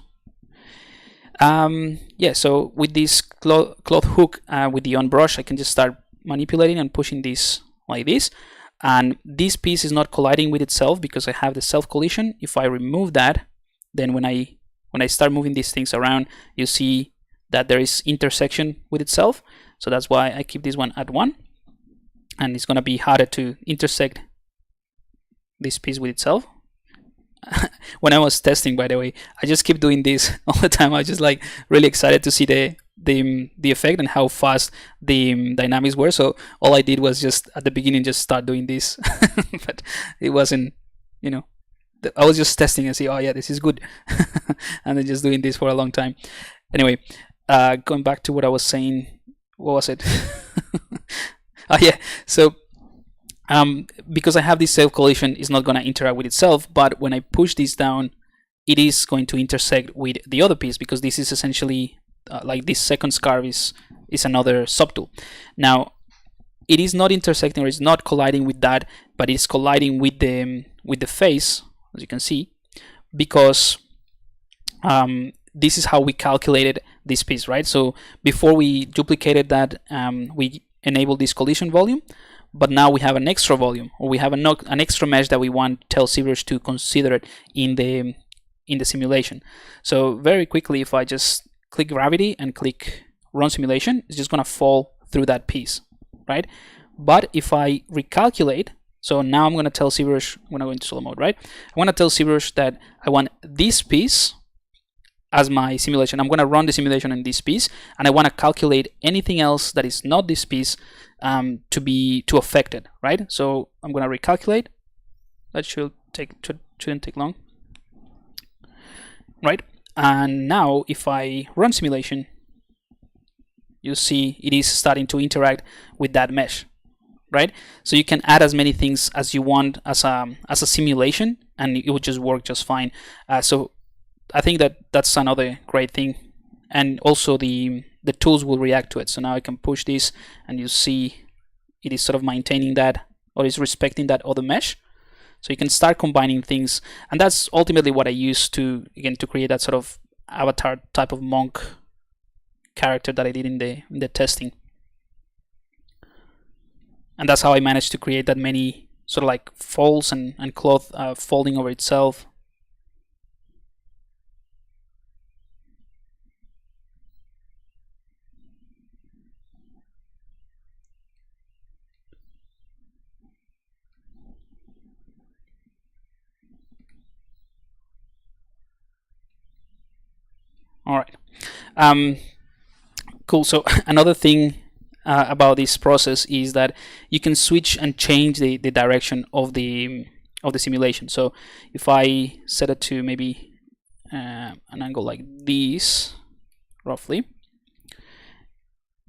Yeah, so with this cloth hook with the on brush, I can just start manipulating and pushing this like this, and this piece is not colliding with itself because I have the self collision. If I remove that, then when I start moving these things around, you see that there is intersection with itself. So that's why I keep this one at 1, and it's gonna be harder to intersect this piece with itself. When I was testing, by the way, I just keep doing this all the time. I was just like really excited to see the effect and how fast the dynamics were. So all I did was just at the beginning just start doing this, but it wasn't, you know, I was just testing and see, oh yeah, this is good, and then just doing this for a long time. Anyway, going back to what I was saying, what was it? Oh yeah, so because I have this self collision, it's not going to interact with itself, but when I push this down, it is going to intersect with the other piece, because this is essentially like this second scarf is another subtool. Now it is not intersecting, or it's not colliding with that, but it's colliding with the face, as you can see, because this is how we calculated this piece, right? So before we duplicated that, we enabled this collision volume, but now we have an extra volume, or we have an extra mesh that we want tell ZBrush to consider it in the simulation. So very quickly, if I just click gravity and click run simulation, it's just gonna fall through that piece, right? But if I recalculate, so now I'm gonna tell ZBrush, I'm gonna go into solo mode, right? I wanna tell ZBrush that I want this piece as my simulation. I'm gonna run the simulation in this piece, and I wanna calculate anything else that is not this piece to affect it, right? So I'm gonna recalculate. That shouldn't take long, right? And now if I run simulation, you see it is starting to interact with that mesh, right? So you can add as many things as you want as a simulation, and it would just work just fine. So I think that's another great thing, and also the tools will react to it. So now I can push this, and you see it is sort of maintaining that, or is respecting that other mesh. So you can start combining things, and that's ultimately what I use to create that sort of avatar type of monk character that I did in the testing. And that's how I managed to create that many sort of like folds and cloth folding over itself. All right, cool. So another thing about this process is that you can switch and change the direction of the simulation. So if I set it to maybe an angle like this, roughly,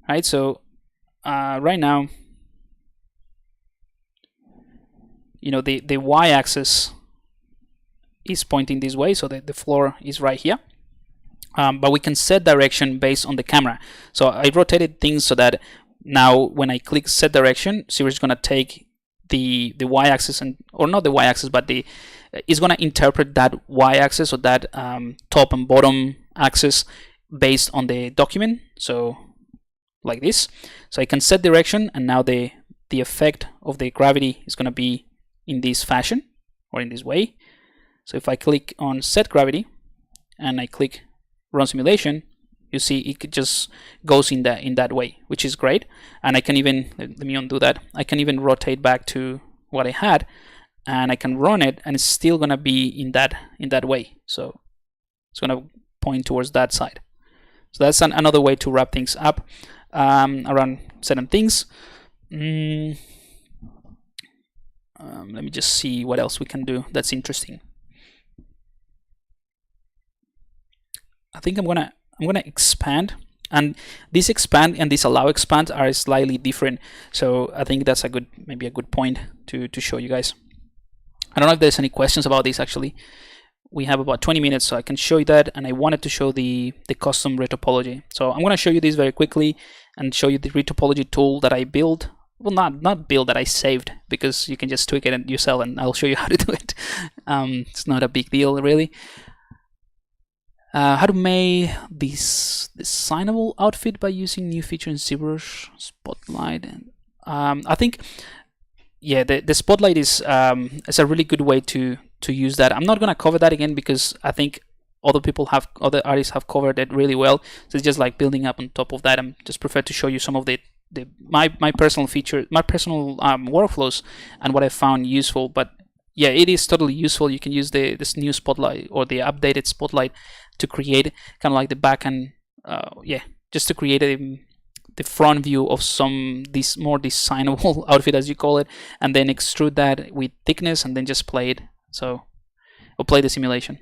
right? So right now, you know, the y-axis is pointing this way, so the floor is right here. But we can set direction based on the camera. So I rotated things so that now when I click set direction, ZBrush is going to take the y-axis, or not the y-axis, but it's going to interpret that y-axis, or that top and bottom axis based on the document. So like this. So I can set direction, and now the effect of the gravity is going to be in this fashion, or in this way. So if I click on set gravity and I click run simulation, you see it just goes in that way, which is great. And I can even, let me undo that, I can even rotate back to what I had, and I can run it, and it's still gonna be in that way. So it's gonna point towards that side. So that's another way to wrap things up around certain things. Let me just see what else we can do that's interesting. I think I'm gonna expand, and this expand and this allow expand are slightly different. So I think that's maybe a good point to show you guys. I don't know if there's any questions about this. Actually, we have about 20 minutes, so I can show you that. And I wanted to show the custom retopology. So I'm gonna show you this very quickly, and show you the retopology tool that I built. Well, not build, that I saved, because you can just tweak it yourself, and I'll show you how to do it. It's not a big deal, really. How to make this designable outfit by using new feature in ZBrush Spotlight. I think, yeah, the Spotlight is a really good way to use that. I'm not gonna cover that again because I think other artists have covered it really well. So it's just like building up on top of that. I'm just prefer to show you some of my personal feature, my personal workflows, and what I found useful. But yeah, it is totally useful. You can use this new Spotlight or the updated Spotlight to create kind of like the back end, just to create the front view of this more designable outfit, as you call it, and then extrude that with thickness and then just play it. So I'll play the simulation.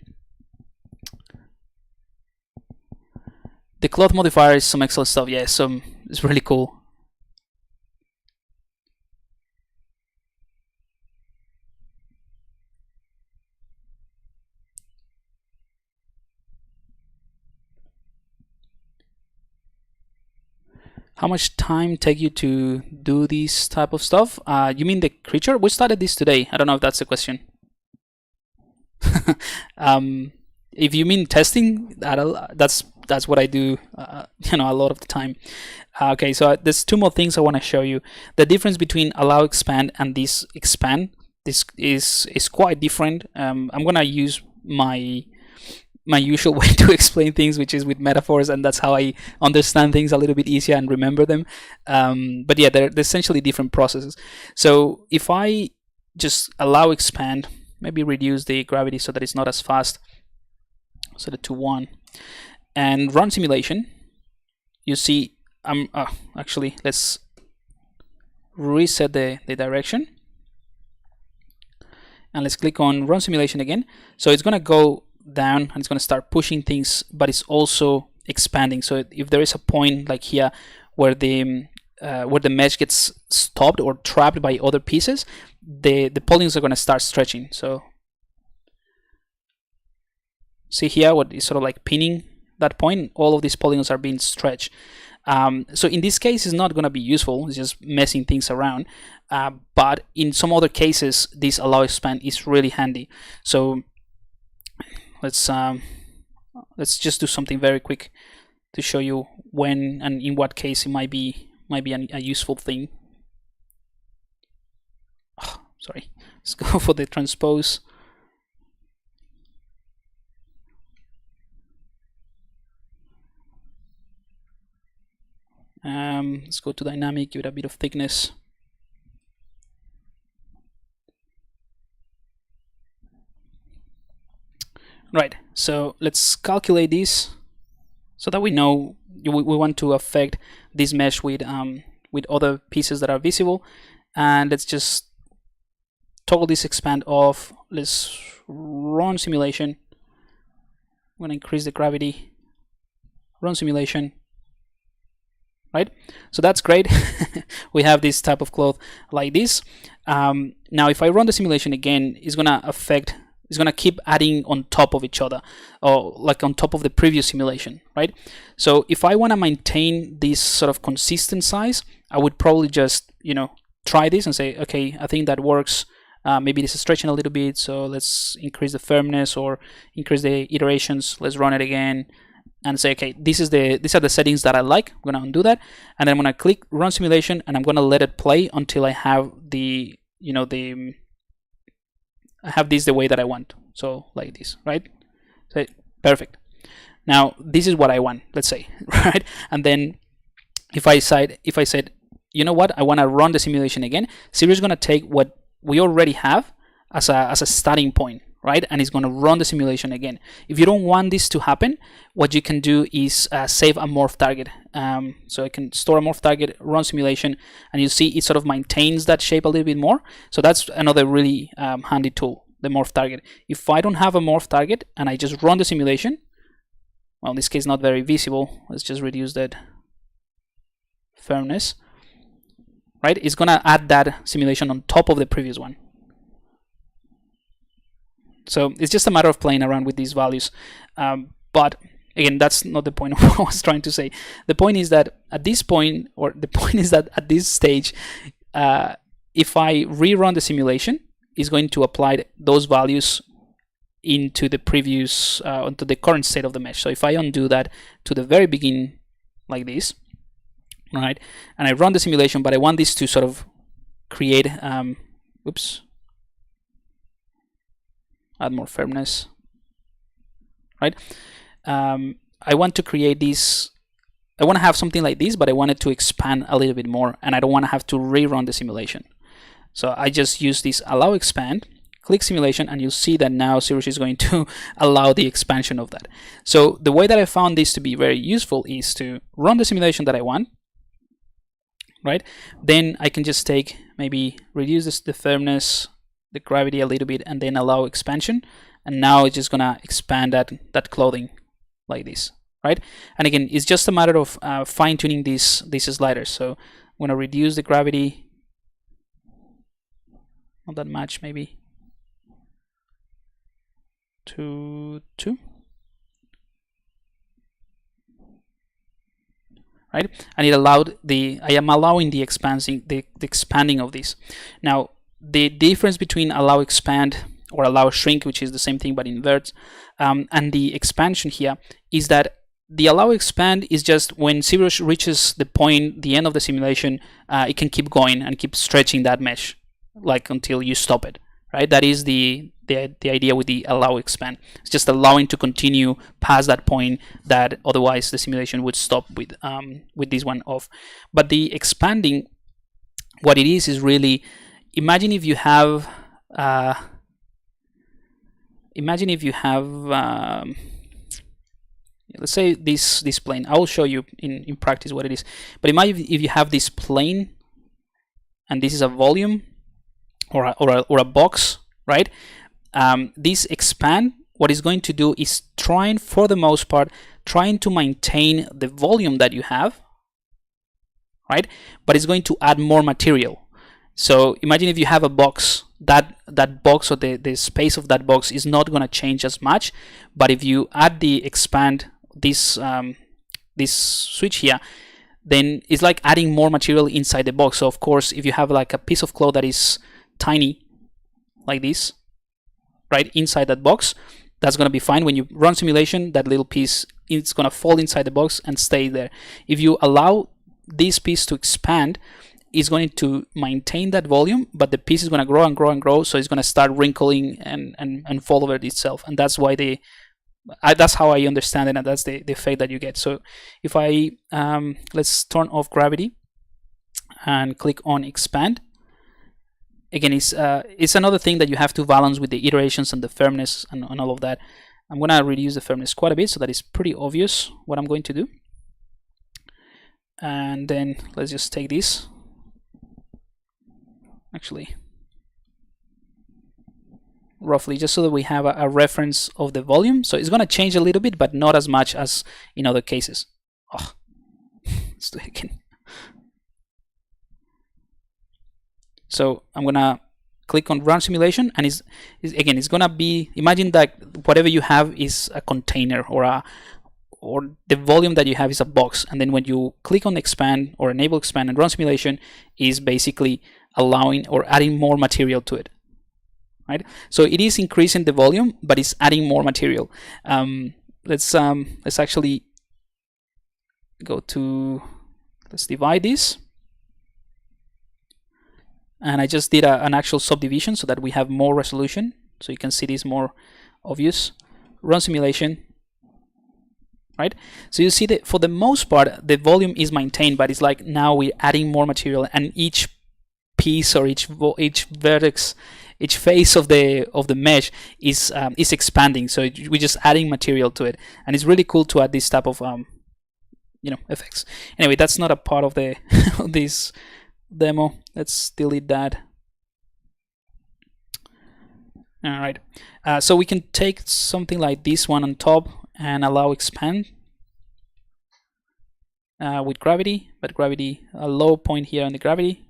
The cloth modifier is some excellent stuff. Yeah, it's really cool. How much time take you to do this type of stuff? You mean the creature? We started this today. I don't know if that's the question. If you mean testing, that's what I do. A lot of the time. Okay, so there's two more things I want to show you. The difference between allow expand and this expand. This is quite different. I'm gonna use my usual way to explain things, which is with metaphors, and that's how I understand things a little bit easier and remember them. But yeah, they're essentially different processes. So if I just allow expand, maybe reduce the gravity so that it's not as fast, set it to 1, and run simulation, you see actually let's reset the direction, and let's click on run simulation again. So it's gonna go down and it's going to start pushing things, but it's also expanding. So if there is a point like here where the mesh gets stopped or trapped by other pieces, the polygons are going to start stretching. So see here what is sort of like pinning that point. All of these polygons are being stretched. So in this case, it's not going to be useful. It's just messing things around. But in some other cases, this allow expand is really handy. So let's just do something very quick to show you when and in what case it might be a useful thing. Sorry, let's go for the transpose. Let's go to dynamic, give it a bit of thickness. Right, so let's calculate this so that we know we want to affect this mesh with other pieces that are visible. And let's just toggle this expand off. Let's run simulation. I'm going to increase the gravity. Run simulation. Right, so that's great. We have this type of cloth like this. Now if I run the simulation again, it's going to keep adding on top of each other, or like on top of the previous simulation, right? So if I want to maintain this sort of consistent size, I would probably just try this and say, okay, I think that works. Maybe this is stretching a little bit, so let's increase the firmness or increase the iterations. Let's run it again and say, okay, these are the settings that I like. I'm gonna undo that, and then I'm gonna click run simulation, and I'm gonna let it play until I have I have this the way that I want. So like this, right? So perfect. Now this is what I want, let's say, right? And then if I said, you know what, I want to run the simulation again, ZBrush is going to take what we already have as a starting point, right? And it's going to run the simulation again. If you don't want this to happen, what you can do is save a morph target. So I can store a morph target, run simulation, and you see it sort of maintains that shape a little bit more. So that's another really handy tool, the morph target. If I don't have a morph target and I just run the simulation, well, in this case not very visible, let's just reduce that firmness, right? It's gonna add that simulation on top of the previous one. So it's just a matter of playing around with these values. But again, that's not the point of what I was trying to say. The point is that at this point, or the point is that at this stage, if I rerun the simulation, it's going to apply those values into the previous, onto the current state of the mesh. So if I undo that to the very beginning, like this, right, and I run the simulation, but I want this to sort of create, oops, add more firmness, right? I want to create this, I want to have something like this, but I want it to expand a little bit more, and I don't want to have to rerun the simulation. So I just use this allow expand, click simulation, and you'll see that now ZBrush is going to allow the expansion of that. So the way that I found this to be very useful is to run the simulation that I want, right? Then I can just take, maybe reduce this, the firmness, the gravity a little bit, and then allow expansion. And now it's just gonna expand that clothing like this, right? And again, it's just a matter of fine-tuning these sliders. So I'm gonna reduce the gravity, not that much, maybe to 2, right? And it allowed I am allowing the expanding of this. Now the difference between allow expand or allow shrink, which is the same thing but inverts, and the expansion here is that the allow expand is just when ZBrush reaches the point, the end of the simulation, it can keep going and keep stretching that mesh, like until you stop it, right? That is the idea with the allow expand. It's just allowing to continue past that point that otherwise the simulation would stop with this one off. But the expanding, what it is really, imagine if you have let's say this plane. I will show you in practice what it is. But imagine if you have this plane and this is a volume or a box, right? This expand, what it's going to do is trying, for the most part, trying to maintain the volume that you have, right? But it's going to add more material. So imagine if you have a box, that box or the space of that box is not going to change as much, but if you add the expand, this switch here, then it's like adding more material inside the box. So of course, if you have like a piece of cloth that is tiny, like this, right, inside that box, that's going to be fine. When you run simulation, that little piece, it's going to fall inside the box and stay there. If you allow this piece to expand, it's going to maintain that volume, but the piece is going to grow and grow and grow, so it's going to start wrinkling and fall over itself. And that's why that's how I understand it, and that's the effect that you get. So if I let's turn off gravity and click on expand. Again, it's another thing that you have to balance with the iterations and the firmness and all of that. I'm going to reduce the firmness quite a bit so that it's pretty obvious what I'm going to do. And then let's just take this. Actually, roughly, just so that we have a reference of the volume. So it's going to change a little bit, but not as much as in other cases. Oh, let's do it again. So I'm gonna click on run simulation, and again, it's gonna be, imagine that whatever you have is a container or the volume that you have is a box, and then when you click on expand or enable expand and run simulation, is basically allowing or adding more material to it, right? So it is increasing the volume, but it's adding more material. Let's actually go to, let's divide this. And I just did an actual subdivision so that we have more resolution, so you can see this more obvious. Run simulation, right? So you see that for the most part the volume is maintained, but it's like now we're adding more material, and each piece or each vertex, each face of the mesh is expanding. So we're just adding material to it, and it's really cool to add this type of effects. Anyway, that's not a part of the this demo. Let's delete that. All right, so we can take something like this one on top and allow expand with gravity, but gravity, a low point here on the gravity,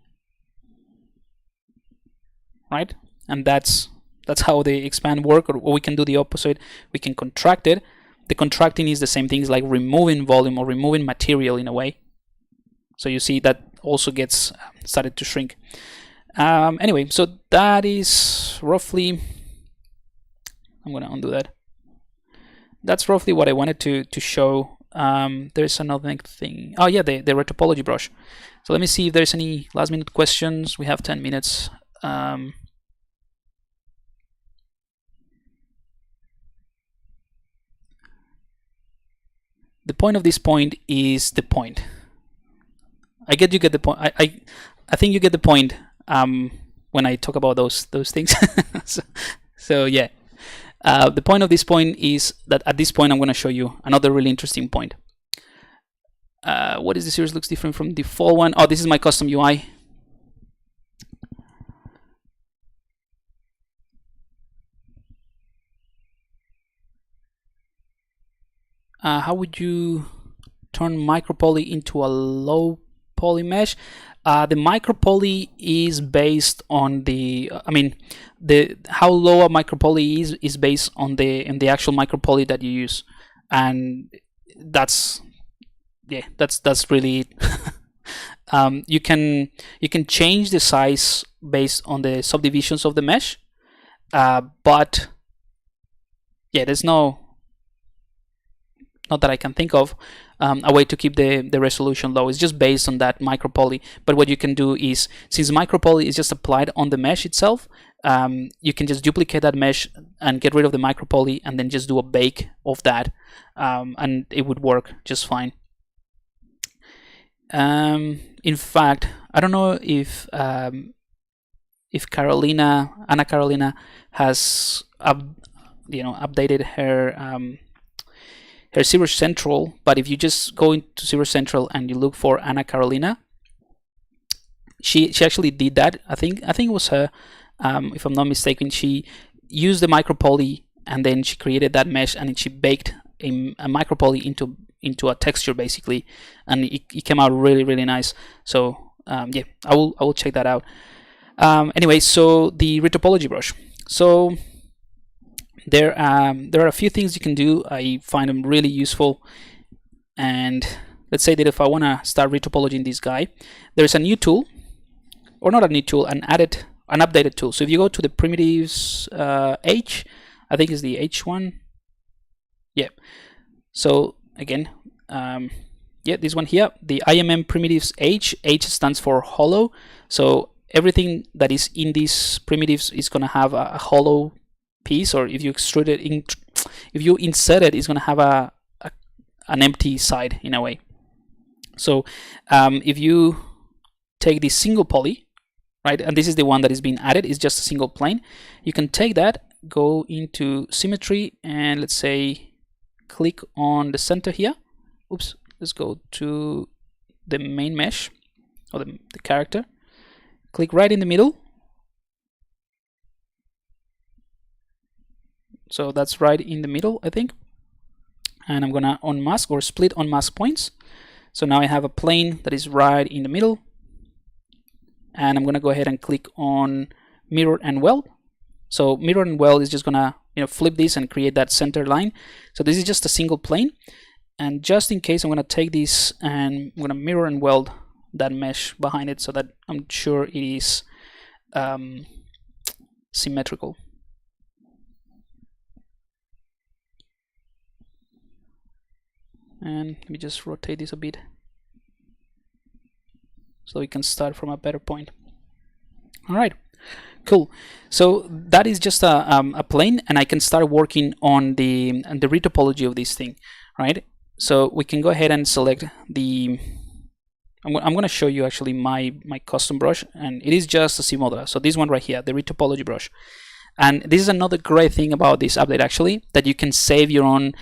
right? And that's how the expand work. Or we can do the opposite. We can contract it, the contracting is the same thing, it's like removing volume or removing material in a way. So you see that also gets started to shrink. Anyway, so that is roughly, I'm going to undo that. That's roughly what I wanted to show. There's another thing. Oh yeah, the retopology brush. So let me see if there's any last minute questions. We have 10 minutes. The point of this point is the point. I get you get the point. I think you get the point when I talk about those things. so yeah, the point of this point is that at this point I'm going to show you another really interesting point. What is the series looks different from the default one? Oh, this is my custom UI. How would you turn micropoly into a low poly mesh? The micropoly is based on the, how low a micropoly is based on the actual micropoly that you use, and that's really it. You can change the size based on the subdivisions of the mesh, but yeah, there's not that I can think of a way to keep the resolution low. It's just based on that micropoly. But what you can do is, since micropoly is just applied on the mesh itself, you can just duplicate that mesh and get rid of the micropoly and then just do a bake of that, and it would work just fine. In fact, I don't know if Anna Carolina has updated her her ZBrush Central, but if you just go into ZBrush Central and you look for Anna Carolina, she actually did that. I think it was her, if I'm not mistaken. She used the micropoly and then she created that mesh and she baked a micropoly into a texture basically, and it came out really nice. So yeah, I will check that out. Anyway, so the retopology brush. So there are a few things you can do. I find them really useful. And let's say that if I want to start retopologing this guy, there's a new tool, or not a new tool, an updated tool. So if you go to the primitives H, I think it's the H one. Yeah. So again, yeah, this one here, the IMM primitives H. H stands for hollow. So everything that is in these primitives is going to have a hollow piece, or if you extrude it in, if you insert it, it's going to have an empty side in a way. So if you take this single poly, right, and this is the one that is being added, it's just a single plane, you can take that, go into symmetry, and let's say click on the center here. Oops, let's go to the main mesh, or the character, click right in the middle. So that's right in the middle, I think. And I'm gonna unmask or split unmask points. So now I have a plane that is right in the middle. And I'm gonna go ahead and click on mirror and weld. So mirror and weld is just gonna flip this and create that center line. So this is just a single plane. And just in case, I'm gonna take this and I'm gonna mirror and weld that mesh behind it so that I'm sure it is symmetrical. And let me just rotate this a bit so we can start from a better point. All right, cool. So that is just a plane, and I can start working on the retopology of this thing, right? So we can go ahead and select the. I'm going to show you actually my custom brush, and it is just a C-modeler. So this one right here, the retopology brush. And this is another great thing about this update, actually, that you can save your own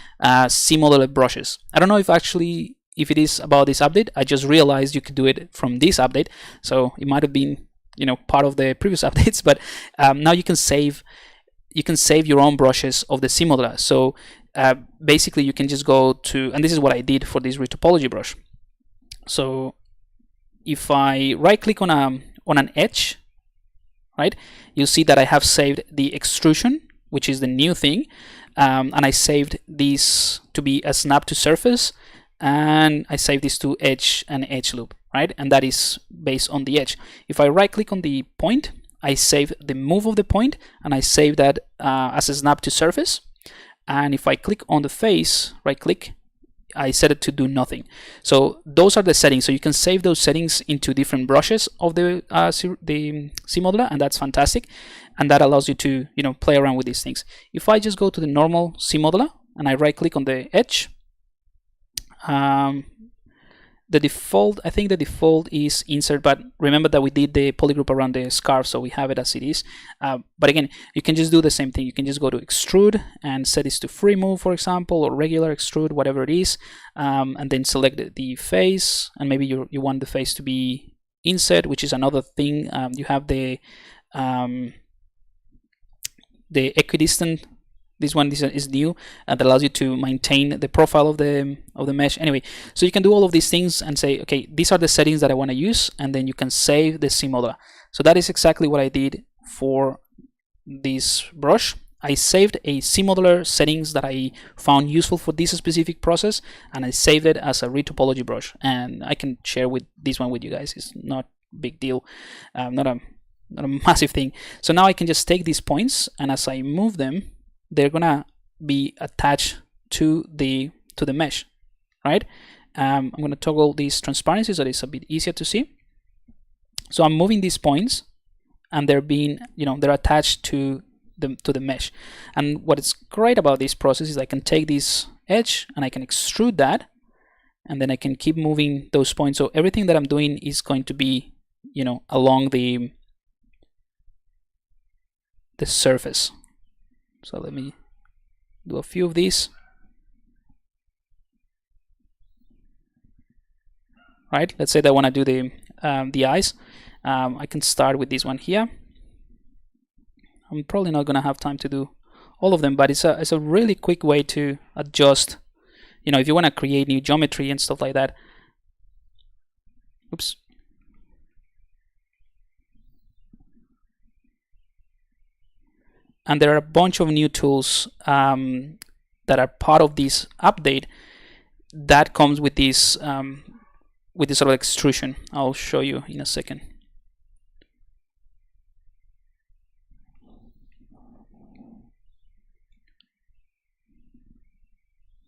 C-modeler brushes. I don't know if it is about this update. I just realized you could do it from this update, so it might have been part of the previous updates. But now you can save your own brushes of the C-modeler. So basically, you can just go to, and this is what I did for this retopology brush. So if I right-click on an edge, right, you'll see that I have saved the extrusion which is the new thing, and I saved this to be a snap to surface, and I saved this to edge and edge loop, right? And that is based on the edge. If I right click on the point, I save the move of the point, and I save that as a snap to surface. And if I click on the face, right click, I set it to do nothing. So those are the settings. So you can save those settings into different brushes of the C-Modeler, and that's fantastic. And that allows you to, you know, play around with these things. If I just go to the normal C-Modeler and I right click on the edge, the default, I think the default is insert, but remember that we did the polygroup around the scarf, so we have it as it is. But again, you can just do the same thing. You can just go to extrude and set this to free move, for example, or regular extrude, whatever it is, and then select the face, and maybe you want the face to be inset, which is another thing. You have the equidistant. This one is new, that allows you to maintain the profile of the mesh. Anyway, so you can do all of these things and say, okay, these are the settings that I want to use, and then you can save the C-Modeler. So that is exactly what I did for this brush. I saved a C-Modeler settings that I found useful for this specific process, and I saved it as a retopology brush. And I can share with this one with you guys. It's not a big deal, not a massive thing. So now I can just take these points, and as I move them, they're gonna be attached to the mesh, right? I'm gonna toggle these transparencies so that it's a bit easier to see. So I'm moving these points, and they're being, you know, they're attached to the mesh. And what is great about this process is I can take this edge and I can extrude that, and then I can keep moving those points. So everything that I'm doing is going to be, you know, along the surface. So let me do a few of these. Right, let's say that I want to do the eyes. I can start with this one here. I'm probably not going to have time to do all of them, but it's a really quick way to adjust. You know, if you want to create new geometry and stuff like that. Oops. And there are a bunch of new tools that are part of this update that comes with this sort of extrusion. I'll show you in a second.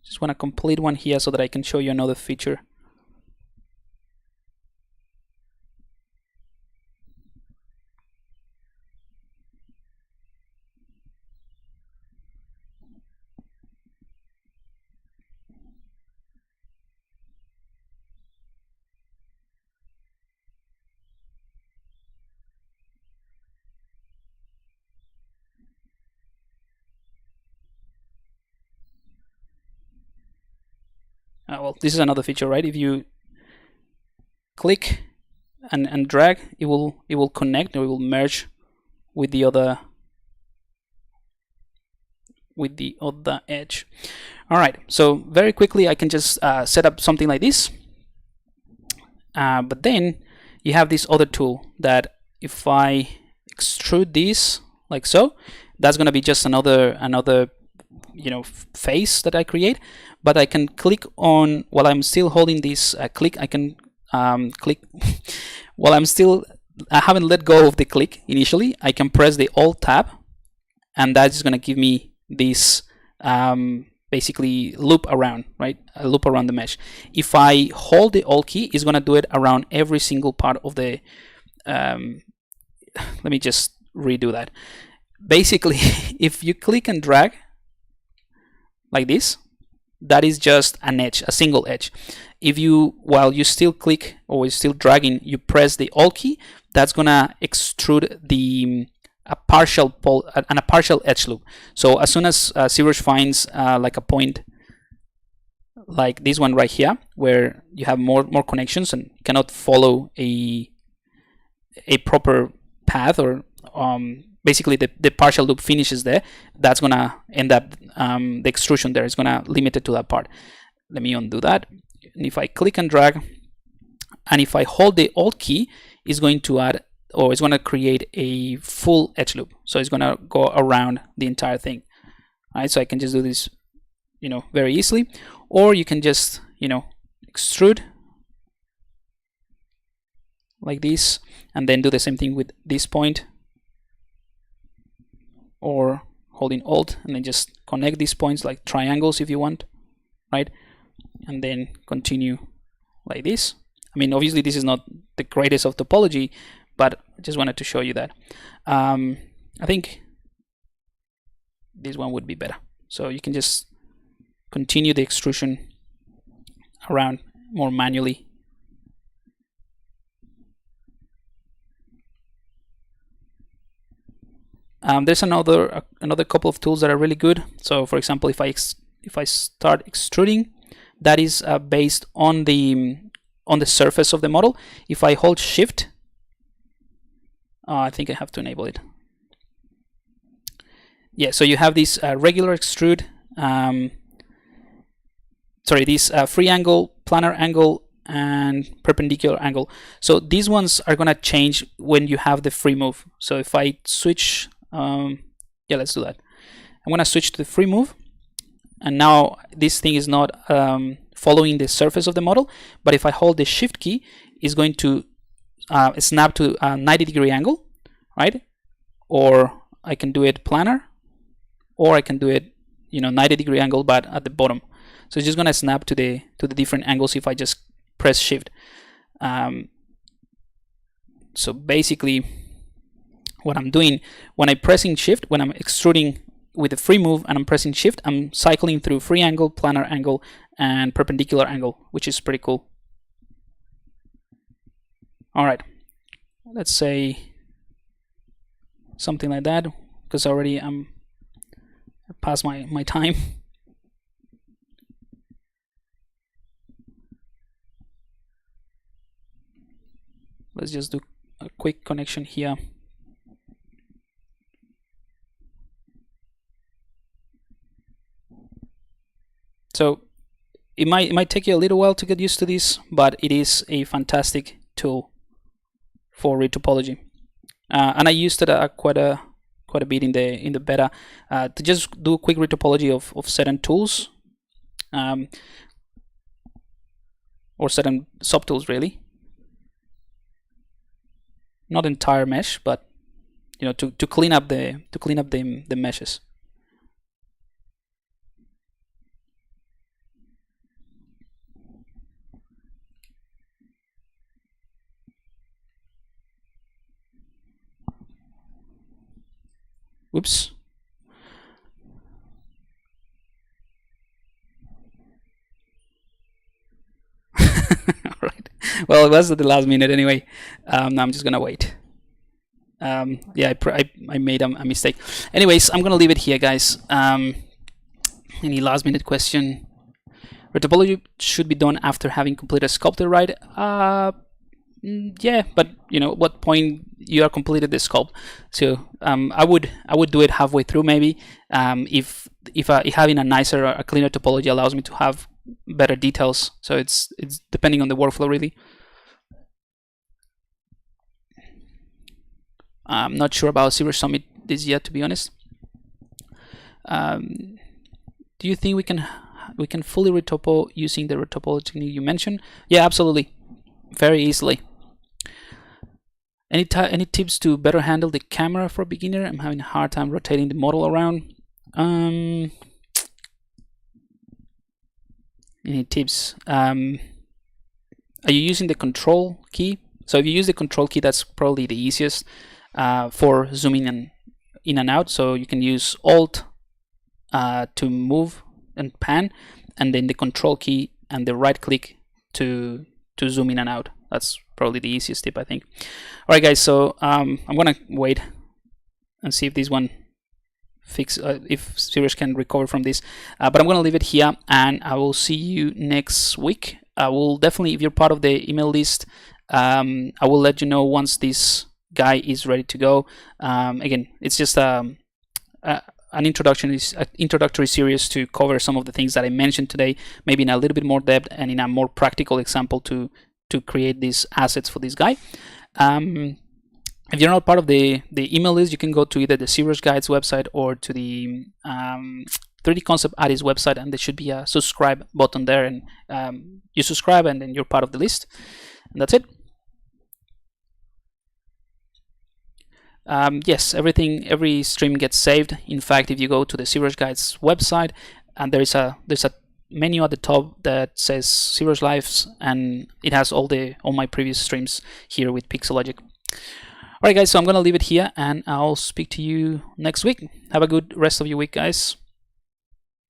Just want to complete one here so that I can show you another feature. Well, this is another feature, right? If you click and drag, it will connect, or it will merge with the other edge. All right, so very quickly I can just set up something like this, but then you have this other tool that if I extrude this like so, that's going to be just another face that I create. But I can click on, while I'm still holding this click, I can click while I haven't let go of the click initially, I can press the Alt tab, and that's going to give me this basically loop around, right? A loop around the mesh. If I hold the Alt key, it's going to do it around every single part of the let me just redo that. Basically, if you click and drag like this, that is just an edge, a single edge. If you, while you still click or you're still dragging, you press the Alt key, that's gonna extrude a partial edge loop. So as soon as ZBrush finds like a point like this one right here, where you have more connections and cannot follow a proper path, or basically the partial loop finishes there, that's gonna end up the extrusion there is gonna limit it to that part. Let me undo that, and if I click and drag, and if I hold the Alt key, it's going to add or it's going to create a full edge loop. So it's going to go around the entire thing. All right, so I can just do this, you know, very easily, or you can just, you know, extrude like this, and then do the same thing with this point, or holding Alt and then just connect these points like triangles if you want, right? And then continue like this. I mean, obviously this is not the greatest of topology, but I just wanted to show you that. I think this one would be better. So you can just continue the extrusion around more manually. There's another couple of tools that are really good. So for example, if I start extruding, that is based on the surface of the model. If I hold Shift, I think I have to enable it. Yeah, so you have this regular extrude, this free angle, planar angle, and perpendicular angle. So these ones are gonna change when you have the free move. So if I switch, yeah, let's do that. I'm gonna switch to the free move, and now this thing is not following the surface of the model, but if I hold the Shift key, it's going to snap to a 90-degree angle, right? Or I can do it planar, or I can do it, you know, 90-degree angle, but at the bottom. So it's just gonna snap to the different angles if I just press Shift. So basically, what I'm doing when I'm pressing Shift, when I'm extruding with the free move and I'm pressing Shift, I'm cycling through free angle, planar angle, and perpendicular angle, which is pretty cool. All right, let's say something like that, because already I'm past my time. Let's just do a quick connection here. So it might take you a little while to get used to this, but it is a fantastic tool for retopology. And I used it quite a bit in the beta to just do a quick retopology of certain tools, or certain subtools, really. Not entire mesh, but you know, to clean up the meshes. Whoops. All right. Well, it was at the last minute anyway. Now I'm just gonna wait. Yeah, I made a mistake. Anyways, I'm gonna leave it here, guys. Any last minute question? Retopology should be done after having completed sculpted, right? Yeah, but you know, what point you are completed the sculpt? So I would do it halfway through, maybe. If having a nicer, a cleaner topology allows me to have better details. So it's depending on the workflow, really. I'm not sure about ZBrush Summit this yet, to be honest. Do you think we can fully retopo using the retopology technique you mentioned? Yeah, absolutely, very easily. Any tips to better handle the camera for a beginner? I'm having a hard time rotating the model around. Any tips? Are you using the control key? So if you use the control key, that's probably the easiest for zooming in and out. So you can use Alt to move and pan, and then the control key and the right click to zoom in and out. That's probably the easiest tip, I think. All right, guys. So I'm gonna wait and see if this one if ZBrush can recover from this. But I'm gonna leave it here, and I will see you next week. I will definitely, if you're part of the email list, I will let you know once this guy is ready to go. Again, it's just an introductory series to cover some of the things that I mentioned today, maybe in a little bit more depth and in a more practical example to create these assets for this guy. If you're not part of the email list, you can go to either the ZBrush Guides website or to the 3D Concept Artist website, and there should be a subscribe button there, and you subscribe and then you're part of the list, and that's it. Yes, every stream gets saved. In fact, if you go to the ZBrush Guides website, and there's a menu at the top that says ZBrush Lives, and it has all my previous streams here with Pixologic. Alright guys, so I'm gonna leave it here and I'll speak to you next week. Have a good rest of your week, guys.